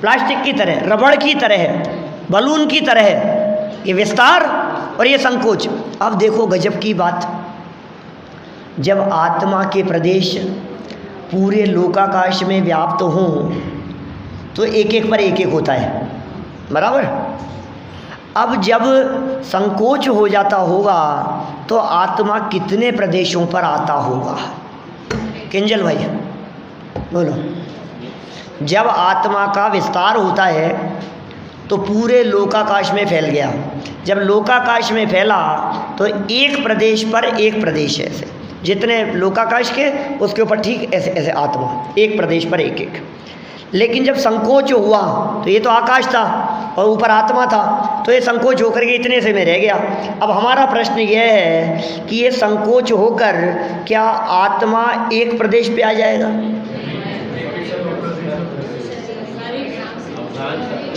प्लास्टिक की तरह, रबड़ की तरह, बलून की तरह, ये विस्तार और ये संकोच। अब देखो गजब की बात, जब आत्मा के प्रदेश पूरे लोकाकाश में व्याप्त हों तो एक एक पर एक एक होता है, बराबर। अब जब संकोच हो जाता होगा तो आत्मा कितने प्रदेशों पर आता होगा? किंजल भाई बोलो। जब आत्मा का विस्तार होता है तो पूरे लोकाकाश में फैल गया। जब लोकाकाश में फैला तो एक प्रदेश पर एक प्रदेश है, ऐसे जितने लोकाकाश के उसके ऊपर ठीक ऐसे ऐसे आत्मा, एक प्रदेश पर एक एक। लेकिन जब संकोच हुआ तो ये तो आकाश था और ऊपर आत्मा था, तो ये संकोच होकर के इतने से में रह गया। अब हमारा प्रश्न ये है कि ये संकोच होकर क्या आत्मा एक प्रदेश पे आ जाएगा?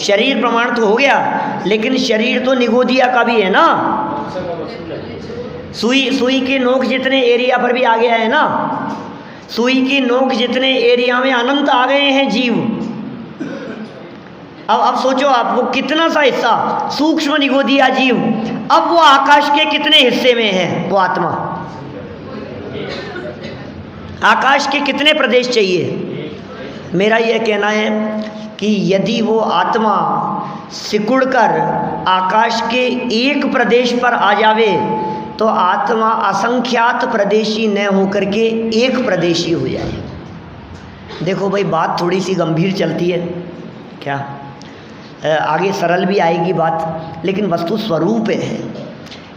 शरीर प्रमाण तो हो गया, लेकिन शरीर तो निगोदिया का भी है ना। सुई की नोक जितने एरिया पर भी आ गया है ना। सुई की नोक जितने एरिया में अनंत आ गए हैं जीव। अब सोचो आप, वो कितना सा हिस्सा सूक्ष्म निगोदिया जीव, अब वो आकाश के कितने हिस्से में है? वो आत्मा आकाश के कितने प्रदेश चाहिए? मेरा यह कहना है कि यदि वो आत्मा सिकुड़कर आकाश के एक प्रदेश पर आ जावे तो आत्मा असंख्यात प्रदेशी न होकर के एक प्रदेशी हो जाए। देखो भाई, बात थोड़ी सी गंभीर चलती है क्या, आगे सरल भी आएगी बात, लेकिन वस्तु स्वरूप है।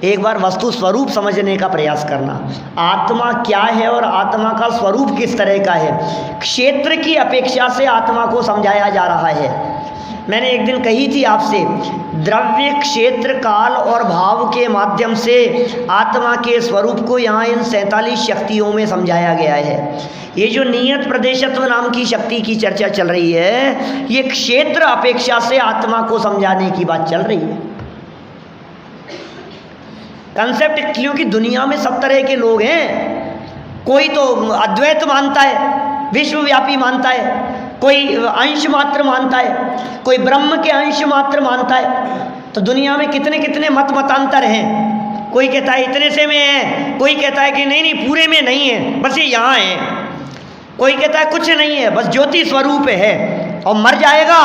एक बार वस्तु स्वरूप समझने का प्रयास करना, आत्मा क्या है और आत्मा का स्वरूप किस तरह का है। क्षेत्र की अपेक्षा से आत्मा को समझाया जा रहा है। मैंने एक दिन कही थी आपसे, द्रव्य, क्षेत्र, काल और भाव के माध्यम से आत्मा के स्वरूप को यहाँ इन 47 शक्तियों में समझाया गया है। ये जो नियत प्रदेशत्व नाम की शक्ति की चर्चा चल रही है, ये क्षेत्र अपेक्षा से आत्मा को समझाने की बात चल रही है। कंसेप्ट, क्योंकि दुनिया में सब तरह के लोग हैं। कोई तो अद्वैत मानता है, विश्वव्यापी मानता है, कोई अंश मात्र मानता है, कोई ब्रह्म के अंश मात्र मानता है। तो दुनिया में कितने कितने मतांतर हैं। कोई कहता है इतने से में है, कोई कहता है कि नहीं नहीं पूरे में नहीं है, बस ये यहाँ है। कोई कहता है कुछ नहीं है, बस ज्योति स्वरूप है, और मर जाएगा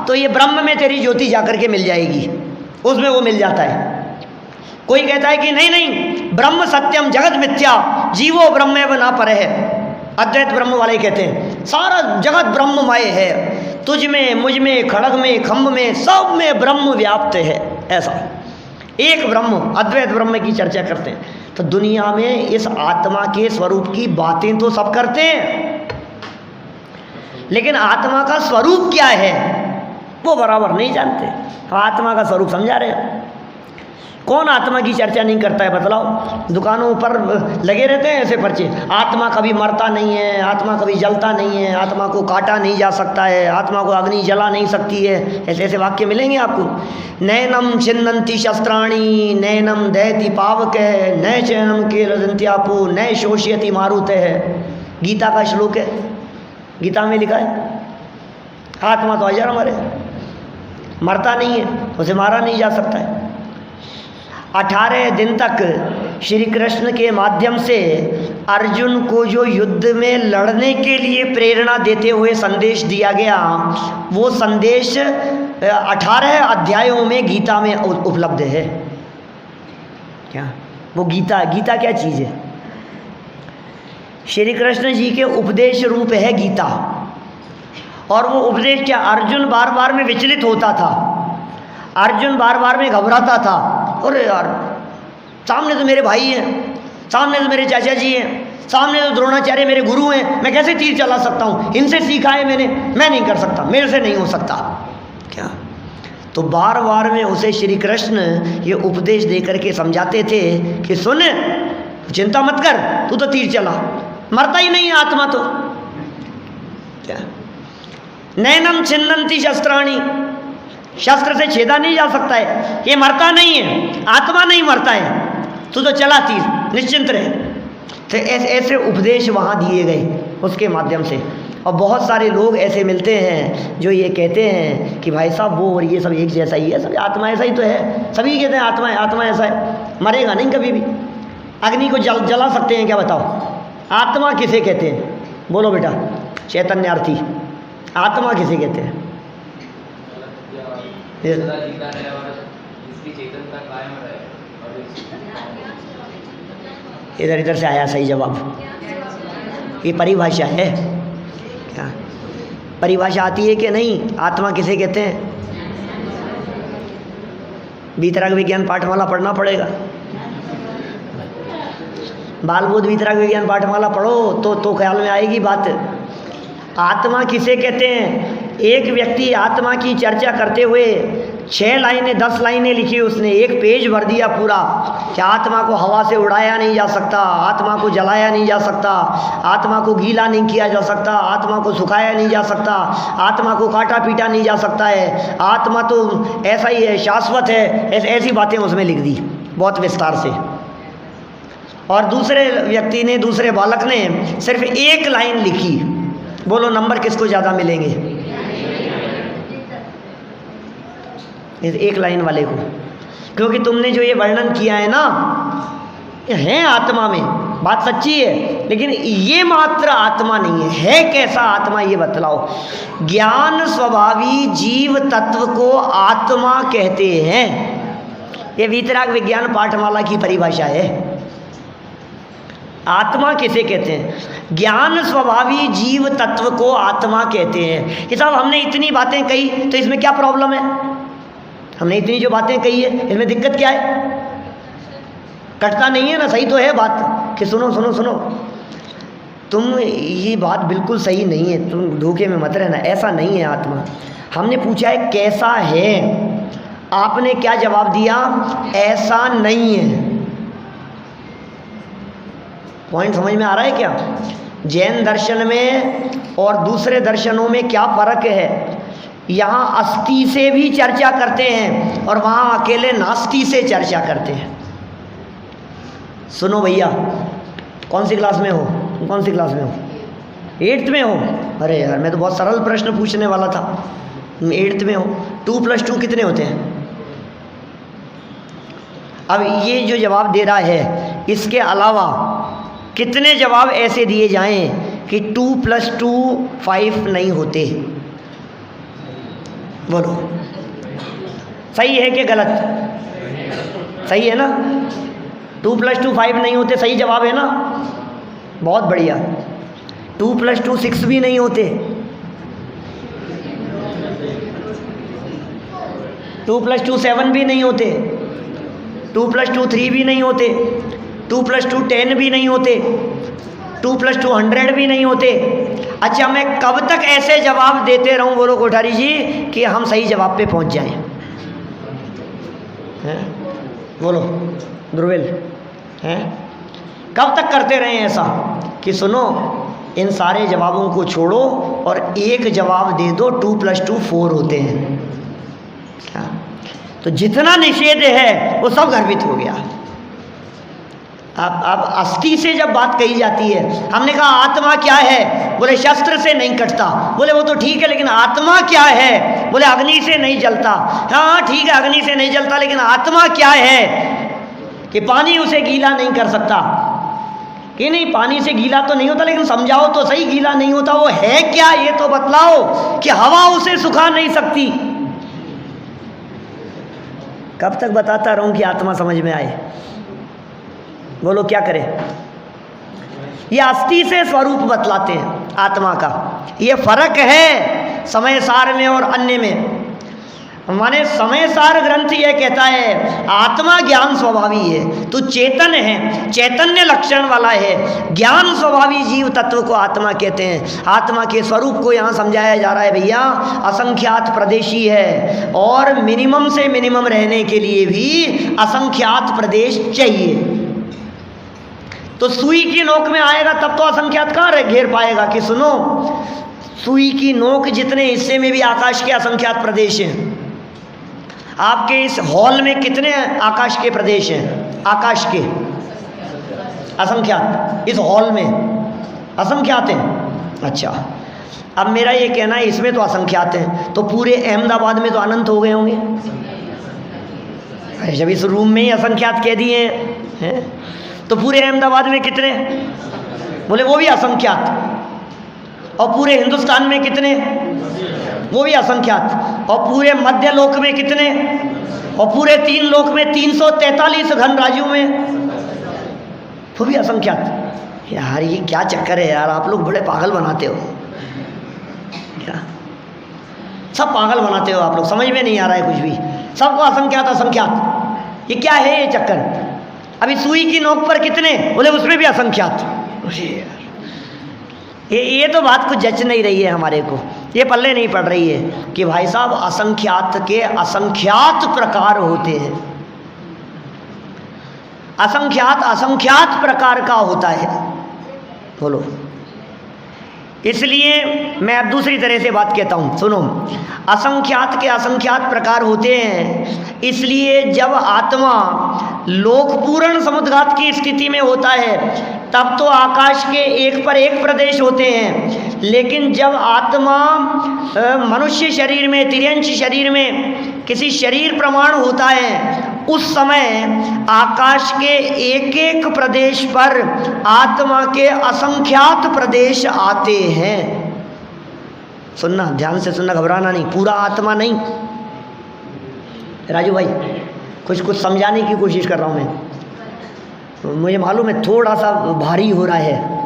तो ये ब्रह्म में तेरी ज्योति जाकर के मिल जाएगी, उसमें वो मिल जाता है। कोई कहता है कि नहीं नहीं ब्रह्म सत्यम जगत मिथ्या जीवो ब्रह्मेव न परः है। अद्वैत ब्रह्म वाले कहते हैं सारा जगत ब्रह्ममय है, तुझ में, मुझ में, खड़ग में, खम्भ में, सब में ब्रह्म व्याप्त है। ऐसा एक ब्रह्म, अद्वैत ब्रह्म की चर्चा करते हैं। तो दुनिया में इस आत्मा के स्वरूप की बातें तो सब करते हैं, लेकिन आत्मा का स्वरूप क्या है वो बराबर नहीं जानते। आत्मा का स्वरूप समझा रहे हैं। कौन आत्मा की चर्चा नहीं करता है बतलाओ। दुकानों पर लगे रहते हैं ऐसे पर्चे, आत्मा कभी मरता नहीं है, आत्मा कभी जलता नहीं है, आत्मा को काटा नहीं जा सकता है, आत्मा को अग्नि जला नहीं सकती है। ऐसे ऐसे वाक्य मिलेंगे आपको। नैनम छिन्नन्ति शस्त्राणी नैनम दहति पावक है न चैनम के रजंत्यापो न शोष्यति मारुत है। गीता का श्लोक है, गीता में लिखा है आत्मा तो अजर अमर है, मरता नहीं है, उसे मारा नहीं जा सकता है। 18 दिन तक श्री कृष्ण के माध्यम से अर्जुन को जो युद्ध में लड़ने के लिए प्रेरणा देते हुए संदेश दिया गया, वो संदेश 18 अध्यायों में गीता में उपलब्ध है। क्या वो गीता, गीता क्या चीज़ है? श्री कृष्ण जी के उपदेश रूप है गीता। और वो उपदेश क्या, अर्जुन बार बार में विचलित होता था, अर्जुन बार बार में घबराता था। अरे यार, सामने तो मेरे भाई हैं, सामने तो मेरे चाचा जी हैं, सामने तो द्रोणाचार्य मेरे गुरु हैं, मैं कैसे तीर चला सकता हूँ? इनसे सीखा है मैंने, मैं नहीं कर सकता, मेरे से नहीं हो सकता। क्या तो बार बार में उसे श्री कृष्ण ये उपदेश दे करके समझाते थे कि सुन, चिंता मत कर, तू तो तीर चला, मरता ही नहीं आत्मा तो। क्या नैनम छिन्नन्ति शस्त्राणी, शस्त्र से छेदा नहीं जा सकता है, ये मरता नहीं है, आत्मा नहीं मरता है, तू तो चला तीर, निश्चिंत रहे। तो ऐसे उपदेश वहाँ दिए गए उसके माध्यम से। और बहुत सारे लोग ऐसे मिलते हैं जो ये कहते हैं कि भाई साहब वो और ये सब एक जैसा ही है, सब आत्मा ऐसा ही तो है, सभी कहते हैं आत्मा है, आत्मा ऐसा है, मरेगा नहीं कभी भी। अग्नि को जला सकते हैं क्या बताओ? आत्मा किसे कहते हैं? बोलो बेटा, चैतन्यार्थी, आत्मा किसे कहते हैं? इधर इधर से आया सही जवाब। ये परिभाषा है क्या? परिभाषा आती है कि नहीं? आत्मा किसे कहते हैं? वीतराग विज्ञान पाठमाला पढ़ना पड़ेगा, बालबोध वीतराग विज्ञान पाठमाला पढ़ो तो ख्याल में आएगी बात। आत्मा किसे कहते हैं? एक व्यक्ति आत्मा की चर्चा करते हुए 6 लाइनें 10 लाइनें लिखी, उसने एक पेज भर दिया पूरा कि आत्मा को हवा से उड़ाया नहीं जा सकता, आत्मा को जलाया नहीं जा सकता, आत्मा को गीला नहीं किया जा सकता, आत्मा को सुखाया नहीं जा सकता, आत्मा को काटा पीटा नहीं जा सकता है, आत्मा तो ऐसा ही है, शाश्वत है। ऐसी बातें उसमें लिख दी बहुत विस्तार से। और दूसरे व्यक्ति ने, दूसरे बालक ने सिर्फ 1 लाइन लिखी। बोलो नंबर किसको ज़्यादा मिलेंगे? 1 लाइन वाले को, क्योंकि तुमने जो ये वर्णन किया है ना, ये है आत्मा में, बात सच्ची है, लेकिन ये मात्र आत्मा नहीं है कैसा आत्मा ये बतलाओ। ज्ञान स्वभावी जीव तत्व को आत्मा कहते हैं। ये वीतराग विज्ञान पाठमाला की परिभाषा है। आत्मा किसे कहते हैं? ज्ञान स्वभावी जीव तत्व को आत्मा कहते हैं। कि साहब हमने इतनी बातें कही तो इसमें क्या प्रॉब्लम है? हमने इतनी जो बातें कही है इसमें दिक्कत क्या है? कटता नहीं है ना, सही तो है बात कि सुनो सुनो सुनो, तुम ये बात बिल्कुल सही नहीं है, तुम धोखे में मत रहना, ऐसा नहीं है आत्मा। हमने पूछा है कैसा है, आपने क्या जवाब दिया? ऐसा नहीं है। पॉइंट समझ में आ रहा है क्या? जैन दर्शन में और दूसरे दर्शनों में क्या फ़र्क है? यहाँ अस्थि से भी चर्चा करते हैं और वहाँ अकेले नास्ति से चर्चा करते हैं। सुनो भैया, कौन सी क्लास में हो? कौन सी क्लास में हो? 8th में हो? अरे यार, मैं तो बहुत सरल प्रश्न पूछने वाला था। 8th में हो। 2 + 2 कितने होते हैं? अब ये जो जवाब दे रहा है, इसके अलावा कितने जवाब ऐसे दिए जाएं कि 2 + 2 5 नहीं होते? बोलो, सही है कि गलत? सही है ना? 2 + 2 5 नहीं होते, सही जवाब है ना? बहुत बढ़िया। 2 + 2 6 भी नहीं होते। 2 + 2 7 भी नहीं होते। 2 + 2 3 भी नहीं होते। 2 + 2 10 भी नहीं होते। 2 + 2 100 भी नहीं होते। अच्छा, मैं कब तक ऐसे जवाब देते रहूं, बोलो कोठारी जी, कि हम सही जवाब पे पहुंच जाएं? हैं? बोलो ध्रुविल, हैं? कब तक करते रहें ऐसा कि सुनो, इन सारे जवाबों को छोड़ो और एक जवाब दे दो, 2 + 2 4 होते हैं। हाँ? तो जितना निषेध है वो सब गर्भित हो गया। अब अस्थि से जब बात कही जाती है, हमने कहा आत्मा क्या है? बोले शस्त्र से नहीं कटता। बोले वो तो ठीक है, लेकिन आत्मा क्या है? बोले अग्नि से नहीं जलता। हाँ ठीक है, अग्नि से नहीं जलता, लेकिन आत्मा क्या है? कि पानी उसे गीला नहीं कर सकता। कि नहीं, पानी से गीला तो नहीं होता, लेकिन समझाओ तो सही, गीला नहीं होता वो है क्या? ये तो बतलाओ। कि हवा उसे सुखा नहीं सकती। कब तक बताता रहूं कि आत्मा समझ में आए? बोलो क्या करें? ये अस्थि से स्वरूप बतलाते हैं आत्मा का। ये फर्क है समय सार में और अन्य में। माने समय सार ग्रंथ ये कहता है आत्मा ज्ञान स्वभावी है, तो चेतन है, चैतन्य लक्षण वाला है। ज्ञान स्वभावी जीव तत्व को आत्मा कहते हैं। आत्मा के स्वरूप को यहाँ समझाया जा रहा है भैया, असंख्यात प्रदेशी है और मिनिमम से मिनिमम रहने के लिए भी असंख्यात प्रदेश चाहिए। तो सुई की नोक में आएगा तब तो असंख्यात कहाँ घेर पाएगा? कि सुनो, सुई की नोक जितने हिस्से में भी आकाश के असंख्यात प्रदेश हैं। आपके इस हॉल में कितने आकाश के प्रदेश हैं? आकाश के असंख्यात। इस हॉल में असंख्यात हैं। अच्छा, अब मेरा ये कहना है इसमें तो असंख्यात हैं, तो पूरे अहमदाबाद में तो अनंत हो गए होंगे। अरे जब इस रूम में ही असंख्यात कह दिए हैं, तो पूरे अहमदाबाद में कितने? बोले वो भी असंख्यात। और पूरे हिंदुस्तान में कितने? वो भी असंख्यात। और पूरे मध्य लोक में कितने? और पूरे 3 लोक में 343 घन राज्यों में वो भी असंख्यात। यार ये क्या चक्कर है यार, आप लोग बड़े पागल बनाते हो। क्या सब पागल बनाते हो आप लोग, समझ में नहीं आ रहा है कुछ भी। सबको असंख्यात असंख्यात, ये क्या है ये चक्कर? अभी सुई की नोक पर कितने? बोले उसमें भी असंख्यात। ये तो बात कुछ जच नहीं रही है हमारे को, ये पल्ले नहीं पड़ रही है कि भाई साहब असंख्यात के असंख्यात प्रकार होते हैं। असंख्यात असंख्यात प्रकार का होता है। बोलो, इसलिए मैं अब दूसरी तरह से बात कहता हूँ, सुनो। असंख्यात के असंख्यात प्रकार होते हैं, इसलिए जब आत्मा लोकपूर्ण समुद्घात की स्थिति में होता है तब तो आकाश के एक पर एक प्रदेश होते हैं, लेकिन जब आत्मा मनुष्य शरीर में, तिर्यंश शरीर में किसी शरीर प्रमाण होता है उस समय आकाश के एक एक प्रदेश पर आत्मा के असंख्यात प्रदेश आते हैं। सुनना, ध्यान से सुनना, घबराना नहीं, पूरा आत्मा नहीं। राजू भाई कुछ समझाने की कोशिश कर रहा हूँ मैं। मुझे मालूम है थोड़ा सा भारी हो रहा है,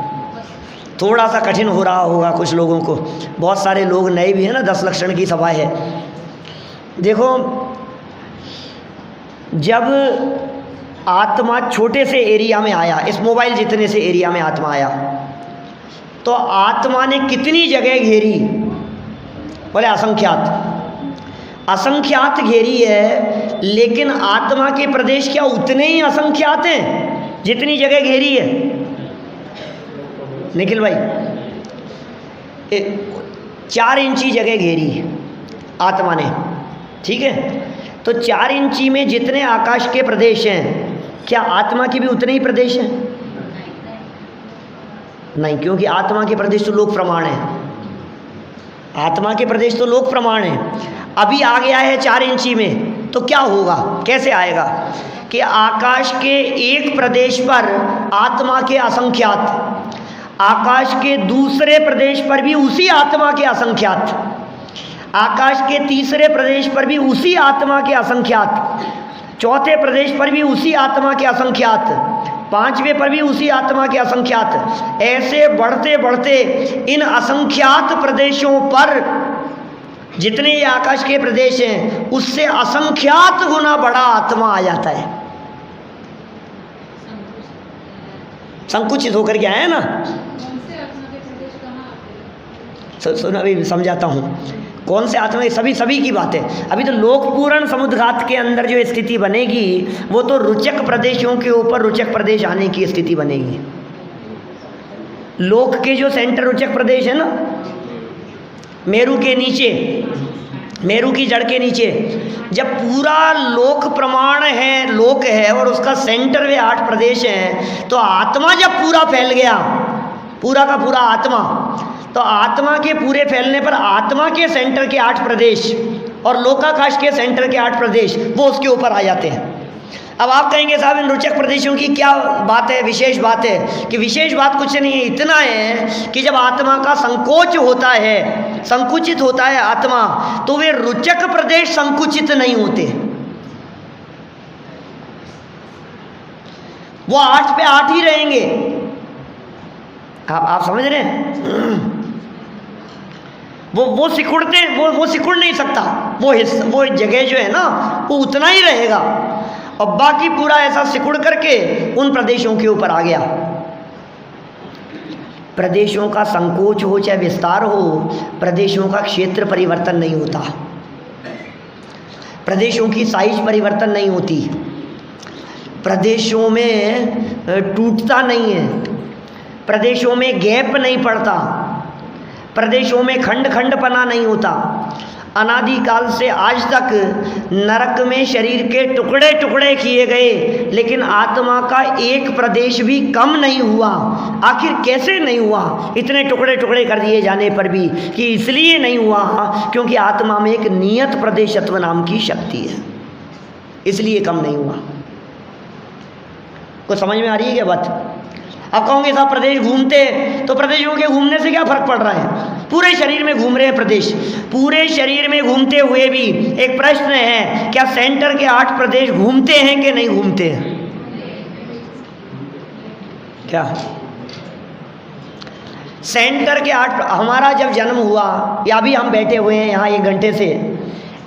थोड़ा सा कठिन हो रहा होगा कुछ लोगों को। बहुत सारे लोग नए भी हैं ना, 10 लक्षण की सभा है। देखो, जब आत्मा छोटे से एरिया में आया, इस मोबाइल जितने से एरिया में आत्मा आया, तो आत्मा ने कितनी जगह घेरी? बोले असंख्यात। असंख्यात घेरी है, लेकिन आत्मा के प्रदेश क्या उतने ही असंख्यात हैं जितनी जगह घेरी है? निखिल भाई, 4 इंची जगह घेरी आत्मा ने, ठीक है? तो 4 इंची में जितने आकाश के प्रदेश हैं, क्या आत्मा के भी उतने ही प्रदेश हैं? नहीं, क्योंकि आत्मा के प्रदेश तो लोक प्रमाण है। आत्मा के प्रदेश तो लोक प्रमाण है। अभी आ गया है 4 इंची में, तो क्या होगा, कैसे आएगा कि आकाश के एक प्रदेश पर आत्मा के असंख्यात, आकाश के दूसरे प्रदेश पर भी उसी आत्मा के असंख्यात, आकाश के तीसरे प्रदेश पर भी उसी आत्मा के असंख्यात, चौथे प्रदेश पर भी उसी आत्मा के असंख्यात, 5वें पर भी उसी आत्मा के असंख्यात, ऐसे बढ़ते बढ़ते इन असंख्यात प्रदेशों पर जितने ये आकाश के प्रदेश हैं, उससे असंख्यात गुना बड़ा आत्मा आ जाता है। संकुचित होकर के आया ना। सुनो, अभी समझाता हूँ कौन से आत्मा, सभी की बात है। अभी तो लोकपूर्ण समुद्रघात के अंदर जो स्थिति बनेगी, वो तो रुचक प्रदेशों के ऊपर रुचक प्रदेश आने की स्थिति बनेगी। लोक के जो सेंटर रुचक प्रदेश है ना, मेरू के नीचे, मेरू की जड़ के नीचे, जब पूरा लोक प्रमाण है, लोक है, और उसका सेंटर वे 8 प्रदेश हैं, तो आत्मा जब पूरा फैल गया, पूरा का पूरा आत्मा, तो आत्मा के पूरे फैलने पर आत्मा के सेंटर के 8 प्रदेश और लोकाकाश के सेंटर के 8 प्रदेश वो उसके ऊपर आ जाते हैं। अब आप कहेंगे साहब इन रुचक प्रदेशों की क्या बात है, विशेष बात है? कि विशेष बात कुछ नहीं है, इतना है कि जब आत्मा का संकोच होता है, संकुचित होता है आत्मा, तो वे रुचक प्रदेश संकुचित नहीं होते, वो 8 पे 8 ही रहेंगे। आप समझ रहे हैं? वो सिकुड़ते, वो सिकुड़ नहीं सकता, वो जगह जो है ना, वो उतना ही रहेगा, और बाकी पूरा ऐसा सिकुड़ करके उन प्रदेशों के ऊपर आ गया। प्रदेशों का संकोच हो चाहे विस्तार हो, प्रदेशों का क्षेत्र परिवर्तन नहीं होता, प्रदेशों की साइज परिवर्तन नहीं होती, प्रदेशों में टूटता नहीं है, प्रदेशों में गैप नहीं पड़ता, प्रदेशों में खंड खंडपना नहीं होता। अनादिकाल से आज तक नरक में शरीर के टुकड़े टुकड़े किए गए, लेकिन आत्मा का एक प्रदेश भी कम नहीं हुआ। आखिर कैसे नहीं हुआ? इतने टुकड़े टुकड़े कर दिए जाने पर भी, कि इसलिए नहीं हुआ क्योंकि आत्मा में एक नियत प्रदेशत्व नाम की शक्ति है, इसलिए कम नहीं हुआ। कुछ समझ में आ रही है क्या बात? अब कहोगे साहब प्रदेश घूमते, तो प्रदेशों के घूमने से क्या फर्क पड़ रहा है? पूरे शरीर में घूम रहे हैं प्रदेश, पूरे शरीर में घूमते हुए भी एक प्रश्न है, क्या सेंटर के 8 प्रदेश घूमते हैं कि नहीं घूमते हैं? क्या सेंटर के 8, हमारा जब जन्म हुआ, या अभी हम बैठे हुए हैं यहाँ 1 घंटे से,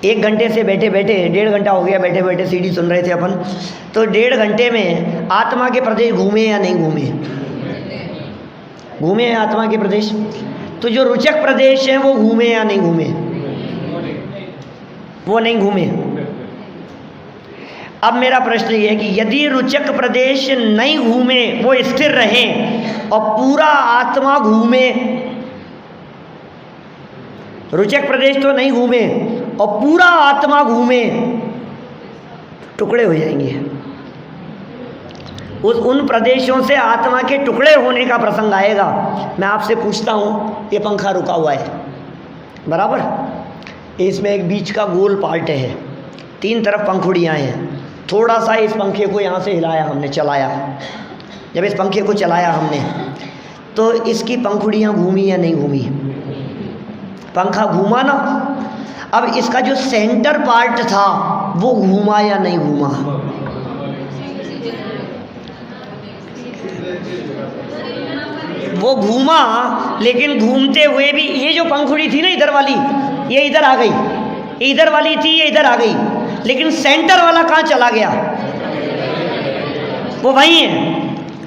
1 घंटे से बैठे बैठे 1.5 घंटा हो गया बैठे बैठे सीडी सुन रहे थे अपन, तो 1.5 घंटे में आत्मा के प्रदेश घूमे या नहीं घूमे? घूमे हैं आत्मा के प्रदेश। तो जो रुचक प्रदेश हैं वो घूमे या नहीं घूमे? वो नहीं घूमे। अब मेरा प्रश्न ये है कि यदि रुचक प्रदेश नहीं घूमे, वो स्थिर रहे, और पूरा आत्मा घूमे, रुचक प्रदेश तो नहीं घूमे और पूरा आत्मा घूमे, टुकड़े हो जाएंगे। उन प्रदेशों से आत्मा के टुकड़े होने का प्रसंग आएगा। मैं आपसे पूछता हूँ, ये पंखा रुका हुआ है बराबर, इसमें एक बीच का गोल पार्ट है, 3 तरफ पंखुड़ियाँ हैं, थोड़ा सा इस पंखे को यहाँ से हिलाया हमने, चलाया। जब इस पंखे को चलाया हमने तो इसकी पंखुड़ियाँ घूमी या नहीं घूमी? पंखा घूमा ना। अब इसका जो सेंटर पार्ट था वो घूमा या नहीं घूमा? वो घूमा, लेकिन घूमते हुए भी ये जो पंखुड़ी थी ना इधर वाली, ये इधर आ गई, इधर वाली थी ये इधर आ गई, लेकिन सेंटर वाला कहाँ चला गया? वो वहीं है,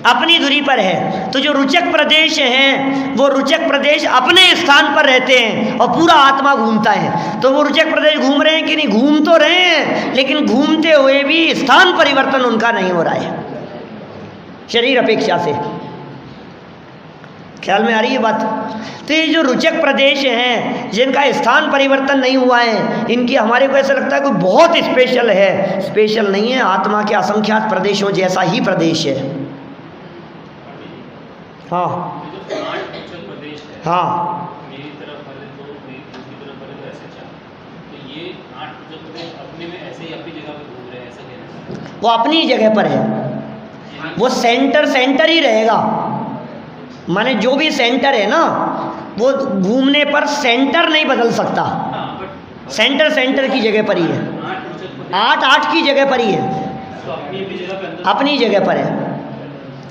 अपनी दूरी पर है। तो जो रुचक प्रदेश हैं वो रुचक प्रदेश अपने स्थान पर रहते हैं और पूरा आत्मा घूमता है। तो वो रुचक प्रदेश घूम रहे हैं कि नहीं? घूम तो रहे हैं, लेकिन घूमते हुए भी स्थान परिवर्तन उनका नहीं हो रहा है शरीर अपेक्षा से। ख्याल में आ रही है बात? तो ये जो रुचक प्रदेश हैं जिनका स्थान परिवर्तन नहीं हुआ है, इनकी हमारे को ऐसा लगता है कोई बहुत स्पेशल है। स्पेशल नहीं है, आत्मा के असंख्यात प्रदेशों जैसा ही प्रदेश है। हाँ हाँ, मेरी तरफ वाले तो दूसरी तरफ वाले तो ऐसे चार, तो ये 8 जो अपने में ऐसे ही अपनी जगह पे घूम रहे हैं, ऐसा कहना? वो अपनी जगह पर है, वो सेंटर ही रहेगा। माने जो भी सेंटर है ना, वो घूमने पर सेंटर नहीं बदल सकता। सेंटर की जगह पर ही है, 8 की जगह पर ही है, अपनी जगह पर है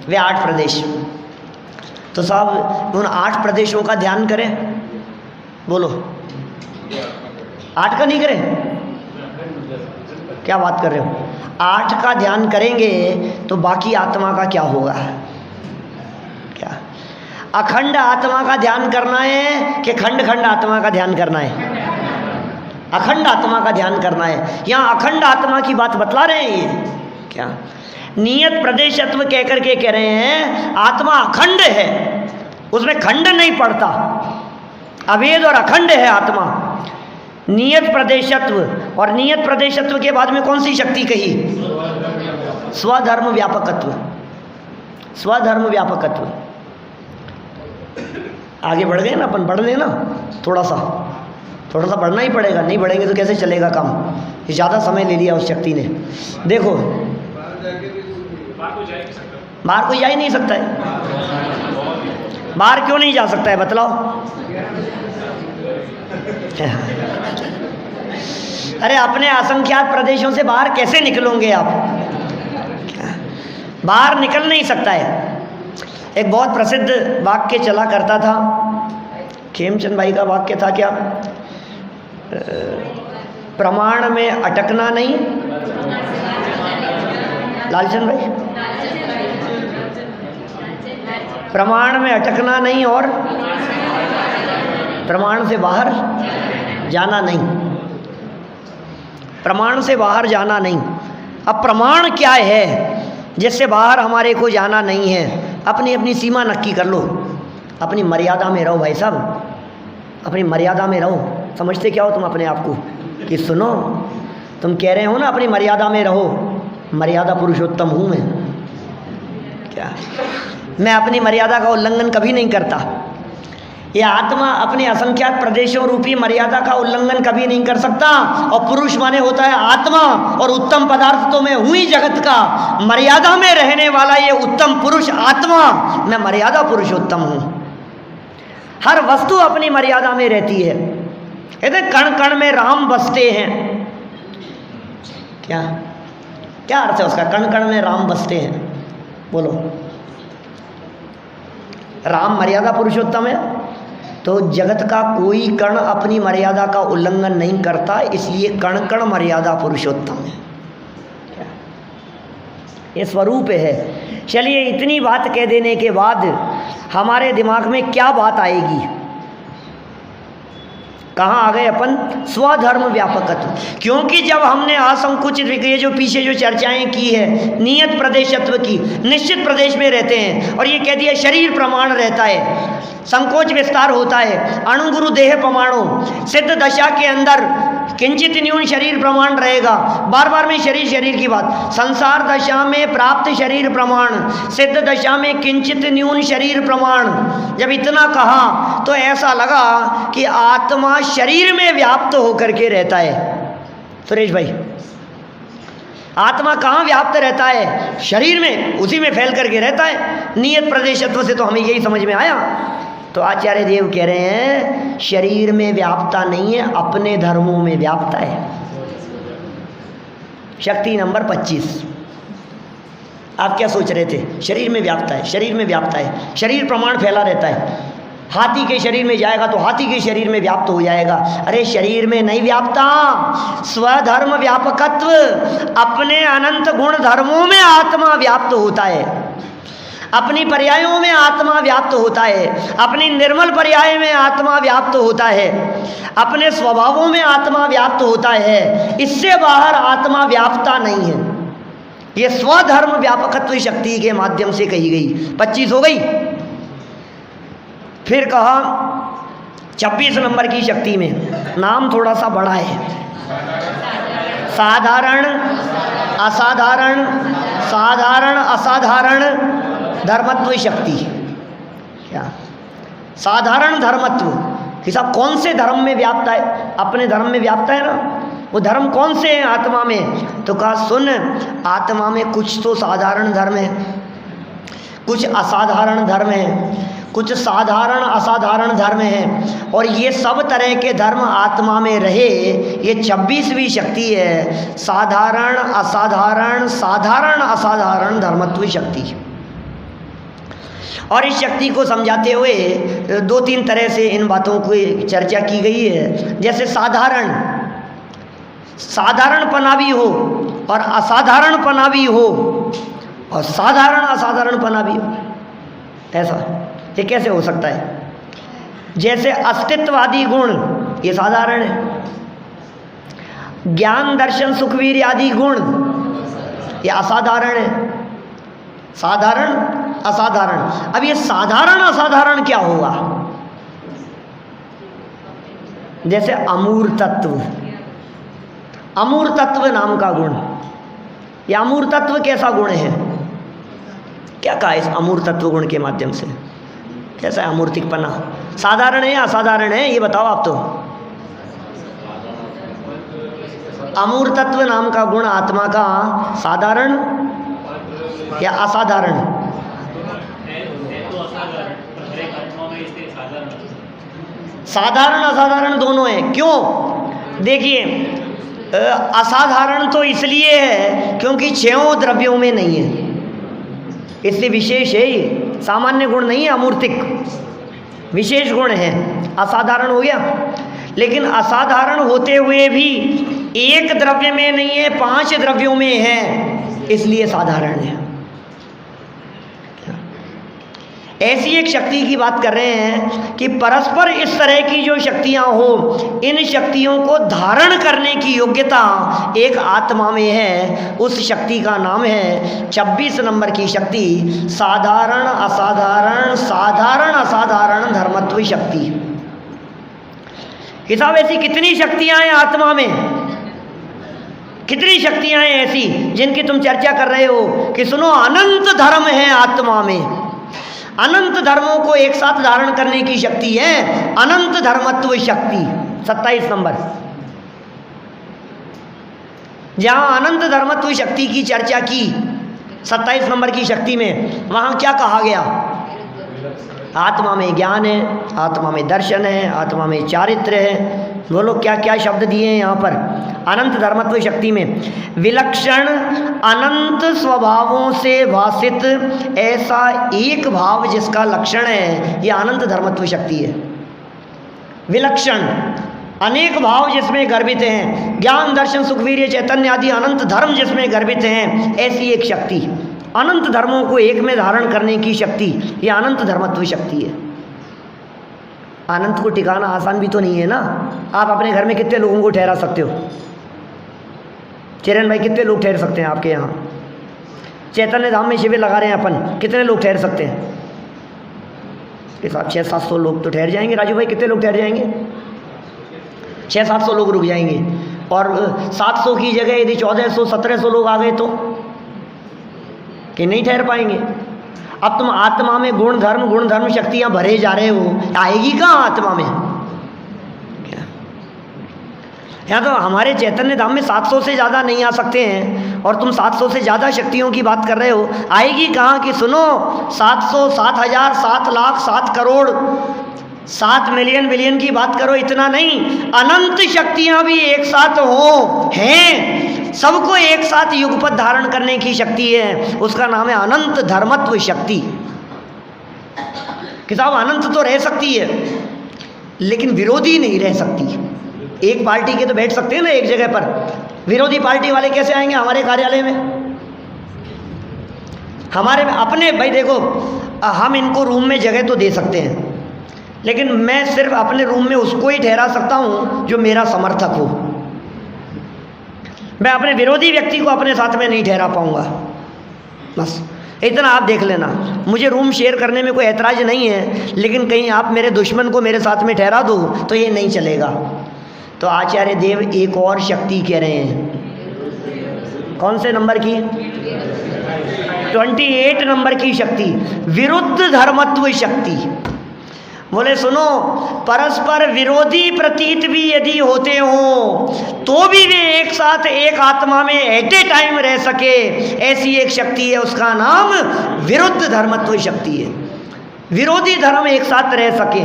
वे 8 प्रदेश। तो साहब उन 8 प्रदेशों का ध्यान करें। बोलो, 8 का नहीं करें? क्या बात कर रहे हो? 8 का ध्यान करेंगे तो बाकी आत्मा का क्या होगा? क्या अखंड आत्मा का ध्यान करना है कि खंड खंड आत्मा का ध्यान करना है? अखंड आत्मा का ध्यान करना है। यहाँ अखंड आत्मा की बात बतला रहे हैं ये क्या? नियत प्रदेशत्व कहकर के कह रहे हैं आत्मा अखंड है, उसमें खंड नहीं पड़ता, अभेद और अखंड है आत्मा। नियत प्रदेशत्व, और नियत प्रदेशत्व के बाद में कौन सी शक्ति कही? स्वधर्म व्यापकत्व। स्वधर्म व्यापकत्व। आगे बढ़ गए ना अपन, बढ़ लेना थोड़ा सा बढ़ना ही पड़ेगा, नहीं बढ़ेंगे तो कैसे चलेगा काम? ये ज़्यादा समय ले लिया उस शक्ति ने। देखो बाहर कोई जा ही नहीं सकता है। बाहर क्यों नहीं जा सकता है बतलाओ? अरे अपने असंख्यात प्रदेशों से बाहर कैसे निकलोगे आप? बाहर निकल नहीं सकता है। एक बहुत प्रसिद्ध वाक्य चला करता था, खेमचंद भाई का वाक्य था क्या? प्रमाण में अटकना नहीं। लालचंद भाई, प्रमाण में अटकना नहीं और प्रमाण से बाहर जाना नहीं। प्रमाण से बाहर जाना नहीं। अब प्रमाण क्या है जिससे बाहर हमारे को जाना नहीं है? अपनी अपनी सीमा नक्की कर लो, अपनी मर्यादा में रहो भाई साहब, अपनी मर्यादा में रहो। समझते क्या हो तुम अपने आप को? कि सुनो, तुम कह रहे हो ना अपनी मर्यादा में रहो, मर्यादा पुरुषोत्तम हूँ मैं। क्या? मैं अपनी मर्यादा का उल्लंघन कभी नहीं करता। ये आत्मा अपने असंख्यात प्रदेशों रूपी मर्यादा का उल्लंघन कभी नहीं कर सकता। और पुरुष माने होता है आत्मा, और उत्तम पदार्थ तो मैं हूँ ही जगत का। मर्यादा में रहने वाला ये उत्तम पुरुष आत्मा, मैं मर्यादा पुरुषोत्तम हूँ। हर वस्तु अपनी मर्यादा में रहती है। कहते कण कण में राम बसते हैं। क्या क्या अर्थ है उसका? कण कण में राम बसते हैं। बोलो, राम मर्यादा पुरुषोत्तम है, तो जगत का कोई कण अपनी मर्यादा का उल्लंघन नहीं करता, इसलिए कण कण मर्यादा पुरुषोत्तम है। ये स्वरूप है। चलिए, इतनी बात कह देने के बाद हमारे दिमाग में क्या बात आएगी? कहाँ आ गए अपन? स्वधर्म व्यापकत्व। क्योंकि जब हमने असंकुचित, ये जो पीछे जो चर्चाएं की है नियत प्रदेशत्व की, निश्चित प्रदेश में रहते हैं, और ये कह दिया शरीर प्रमाण रहता है, संकोच विस्तार होता है, अणुगुरु देह प्रमाणों, सिद्ध दशा के अंदर किंचित न्यून शरीर प्रमाण रहेगा। बार बार में शरीर की बात। संसार दशा में प्राप्त शरीर प्रमाण, सिद्ध दशा में किंचित न्यून शरीर प्रमाण। जब इतना कहा तो ऐसा लगा कि आत्मा शरीर में व्याप्त होकर के रहता है। सुरेश भाई, आत्मा कहाँ व्याप्त रहता है? शरीर में, उसी में फैल करके रहता है। नियत प्रदेशत्व से तो हमें यही समझ में आया। तो आचार्य देव कह रहे हैं शरीर में व्याप्ता नहीं है, अपने धर्मों में व्याप्ता है। शक्ति नंबर 25। आप क्या सोच रहे थे? शरीर में व्याप्ता है, शरीर में व्याप्ता है, शरीर प्रमाण फैला रहता है। हाथी के शरीर में जाएगा तो हाथी के शरीर में व्याप्त हो जाएगा। अरे शरीर में नहीं व्याप्ता, स्वधर्म व्यापकत्व, अपने अनंत गुण धर्मों में आत्मा व्याप्त होता है, अपनी पर्यायों में आत्मा व्याप्त होता है, अपनी निर्मल पर्याय में आत्मा व्याप्त होता है, अपने स्वभावों में आत्मा व्याप्त होता है। इससे बाहर आत्मा व्याप्ता नहीं है। ये स्वधर्म व्यापकत्व शक्ति के माध्यम से कही गई। 25 हो गई। फिर कहा 26 नंबर की शक्ति में नाम थोड़ा सा बड़ा है। साधारण, असाधारण, साधारण असाधारण धर्मत्व शक्ति। क्या साधारण धर्मत्व कि साहब कौन से धर्म में व्याप्त है? अपने धर्म में व्याप्त है ना। वो धर्म कौन से हैं आत्मा में? तो कहा सुन, आत्मा में कुछ तो साधारण धर्म है, कुछ असाधारण धर्म है, कुछ साधारण असाधारण धर्म है, और ये सब तरह के धर्म आत्मा में रहे। ये 26वीं शक्ति है, साधारण असाधारण, साधारण असाधारण धर्मत्व शक्ति। और इस शक्ति को समझाते हुए 2-3 तरह से इन बातों की चर्चा की गई है। जैसे साधारणपना भी हो और असाधारणपना भी हो और साधारण असाधारणपना भी हो। ऐसा ये कैसे हो सकता है? जैसे अस्तित्ववादी गुण ये साधारण है, ज्ञान दर्शन सुख वीर्य आदि गुण ये असाधारण है। साधारण असाधारण। अब ये साधारण असाधारण क्या होगा? जैसे अमूर तत्व, अमूर तत्व नाम का गुण। यह अमूर तत्व कैसा गुण है? क्या कहा इस अमूर तत्व गुण के माध्यम से? कैसा है अमूर्तिकपना? साधारण है या असाधारण है? ये बताओ आप। तो अमूर तत्व नाम का गुण आत्मा का साधारण या असाधारण? साधारण असाधारण दोनों है। क्यों? देखिए, असाधारण तो इसलिए है क्योंकि 6 द्रव्यों में नहीं है, इसलिए विशेष है। ये सामान्य गुण नहीं है, अमूर्तिक विशेष गुण है। असाधारण हो गया। लेकिन असाधारण होते हुए भी एक द्रव्य में नहीं है, 5 द्रव्यों में है, इसलिए साधारण है। ऐसी एक शक्ति की बात कर रहे हैं कि परस्पर इस तरह की जो शक्तियां हो, इन शक्तियों को धारण करने की योग्यता एक आत्मा में है। उस शक्ति का नाम है 26 नंबर की शक्ति, साधारण असाधारण, साधारण असाधारण धर्मत्व शक्ति। हिसाब ऐसी कितनी शक्तियां हैं आत्मा में? कितनी शक्तियां हैं ऐसी जिनकी तुम चर्चा कर रहे हो कि सुनो अनंत धर्म है आत्मा में। अनंत धर्मों को एक साथ धारण करने की शक्ति है अनंत धर्मत्व शक्ति। 27 नंबर, जहां अनंत धर्मत्व शक्ति की चर्चा की 27 नंबर की शक्ति में, वहां क्या कहा गया? आत्मा में ज्ञान है, आत्मा में दर्शन है, आत्मा में चारित्र है। बोलो क्या क्या शब्द दिए हैं यहाँ पर? अनंत धर्मत्व शक्ति में विलक्षण अनंत स्वभावों से भासित ऐसा एक भाव जिसका लक्षण है, यह अनंत धर्मत्व शक्ति है। विलक्षण अनेक भाव जिसमें गर्भित हैं, ज्ञान दर्शन सुख वीर्य चैतन्य आदि अनंत धर्म जिसमें गर्भित हैं, ऐसी एक शक्ति, अनंत धर्मों को एक में धारण करने की शक्ति, यह अनंत धर्मत्व शक्ति है। अनंत को टिकाना आसान भी तो नहीं है ना। आप अपने घर में कितने लोगों को ठहरा सकते हो? चिरन भाई कितने लोग ठहर सकते हैं आपके यहाँ? चैतन्य धाम में शिविर लगा रहे हैं अपन, कितने लोग ठहर सकते हैं? इस 600-700 लोग तो ठहर जाएंगे। राजू भाई कितने लोग ठहर जाएंगे? 600-700 लोग रुक जाएंगे। और 700 की जगह यदि 1400-1700 लोग आ गए तो कि नहीं ठहर पाएंगे। अब तुम आत्मा में गुण धर्म शक्तियां भरे जा रहे हो, आएगी कहाँ आत्मा में? क्या? यहाँ तो हमारे चैतन्य धाम में 700 से ज़्यादा नहीं आ सकते हैं और तुम 700 से ज़्यादा शक्तियों की बात कर रहे हो। आएगी कहाँ कि सुनो, 700, 7,000, 7 लाख, 7 करोड़, 7 मिलियन बिलियन की बात करो, इतना नहीं, अनंत शक्तियाँ भी एक साथ हो हैं, सबको एक साथ युगपत धारण करने की शक्ति है, उसका नाम है अनंत धर्मत्व शक्ति। कि साहब अनंत तो रह सकती है लेकिन विरोधी नहीं रह सकती। एक पार्टी के तो बैठ सकते हैं ना एक जगह पर, विरोधी पार्टी वाले कैसे आएंगे हमारे कार्यालय में? हमारे अपने भाई देखो, हम इनको रूम में जगह तो दे सकते हैं लेकिन मैं सिर्फ अपने रूम में उसको ही ठहरा सकता हूं जो मेरा समर्थक हो। मैं अपने विरोधी व्यक्ति को अपने साथ में नहीं ठहरा पाऊंगा। बस इतना आप देख लेना। मुझे रूम शेयर करने में कोई ऐतराज़ नहीं है, लेकिन कहीं आप मेरे दुश्मन को मेरे साथ में ठहरा दो तो ये नहीं चलेगा। तो आचार्य देव एक और शक्ति कह रहे हैं, कौन से नंबर की? 28 नंबर की शक्ति, विरुद्ध धर्मत्व शक्ति। बोले सुनो, परस्पर विरोधी प्रतीत भी यदि होते हों तो भी वे एक साथ एक आत्मा में एट ए टाइम रह सके, ऐसी एक शक्ति है, उसका नाम विरुद्ध धर्मत्व शक्ति है। विरोधी धर्म एक साथ रह सके,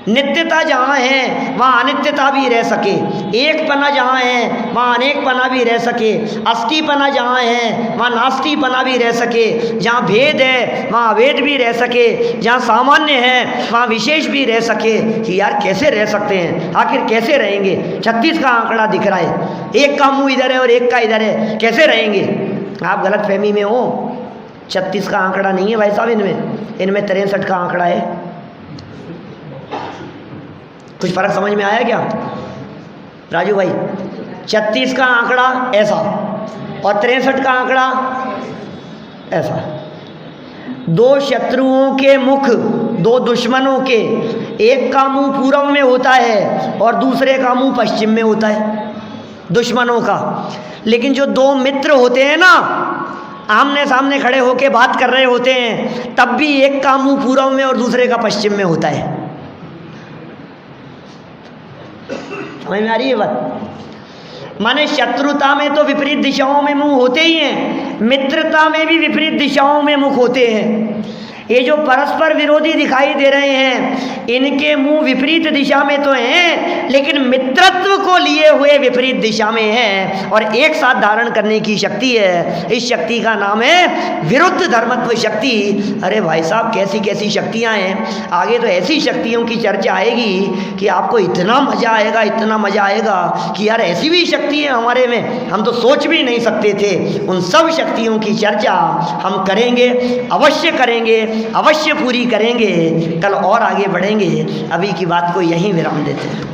नित्यता जहाँ है वहाँ अनित्यता भी रह सके, एक पना जहाँ है वहाँ अनेक पना भी रह सके, अस्थिपना जहाँ है वहाँ नास्तिपना भी रह सके, जहाँ भेद है वहाँ अभेद भी रह सके, जहाँ सामान्य है वहाँ विशेष भी रह सके। कि यार कैसे रह सकते हैं, आखिर कैसे रहेंगे? 36 का आंकड़ा दिख रहा है, एक का मुँह इधर है और एक का इधर है, कैसे रहेंगे? आप गलत फहमी में हो। 36 का आंकड़ा नहीं है भाई साहब, इनमें 63 का आंकड़ा है। कुछ फर्क समझ में आया क्या राजू भाई? 36 का आंकड़ा ऐसा और 63 का आंकड़ा ऐसा। दो शत्रुओं के मुख, दो दुश्मनों के, एक का मुंह पूर्व में होता है और दूसरे का मुंह पश्चिम में होता है, दुश्मनों का। लेकिन जो दो मित्र होते हैं ना, आमने सामने खड़े होके बात कर रहे होते हैं, तब भी एक का मुंह पूर्व में और दूसरे का पश्चिम में होता है। समझ में आ रही है बात? माने शत्रुता में तो विपरीत दिशाओं में मुंह होते ही हैं, मित्रता में भी विपरीत दिशाओं में मुख होते हैं। ये जो परस्पर विरोधी दिखाई दे रहे हैं, इनके मुंह विपरीत दिशा में तो हैं, लेकिन मित्रत्व को लिए हुए विपरीत दिशा में है और एक साथ धारण करने की शक्ति है। इस शक्ति का नाम है विरुद्ध धर्मत्व शक्ति। अरे भाई साहब, कैसी कैसी शक्तियां हैं। आगे तो ऐसी शक्तियों की चर्चा आएगी कि आपको इतना मज़ा आएगा, इतना मज़ा आएगा कि यार ऐसी भी शक्ति है हमारे में, हम तो सोच भी नहीं सकते थे। उन सब शक्तियों की चर्चा हम करेंगे, अवश्य करेंगे, अवश्य पूरी करेंगे। कल और आगे बढ़ेंगे। अभी की बात को यहीं विराम देते हैं।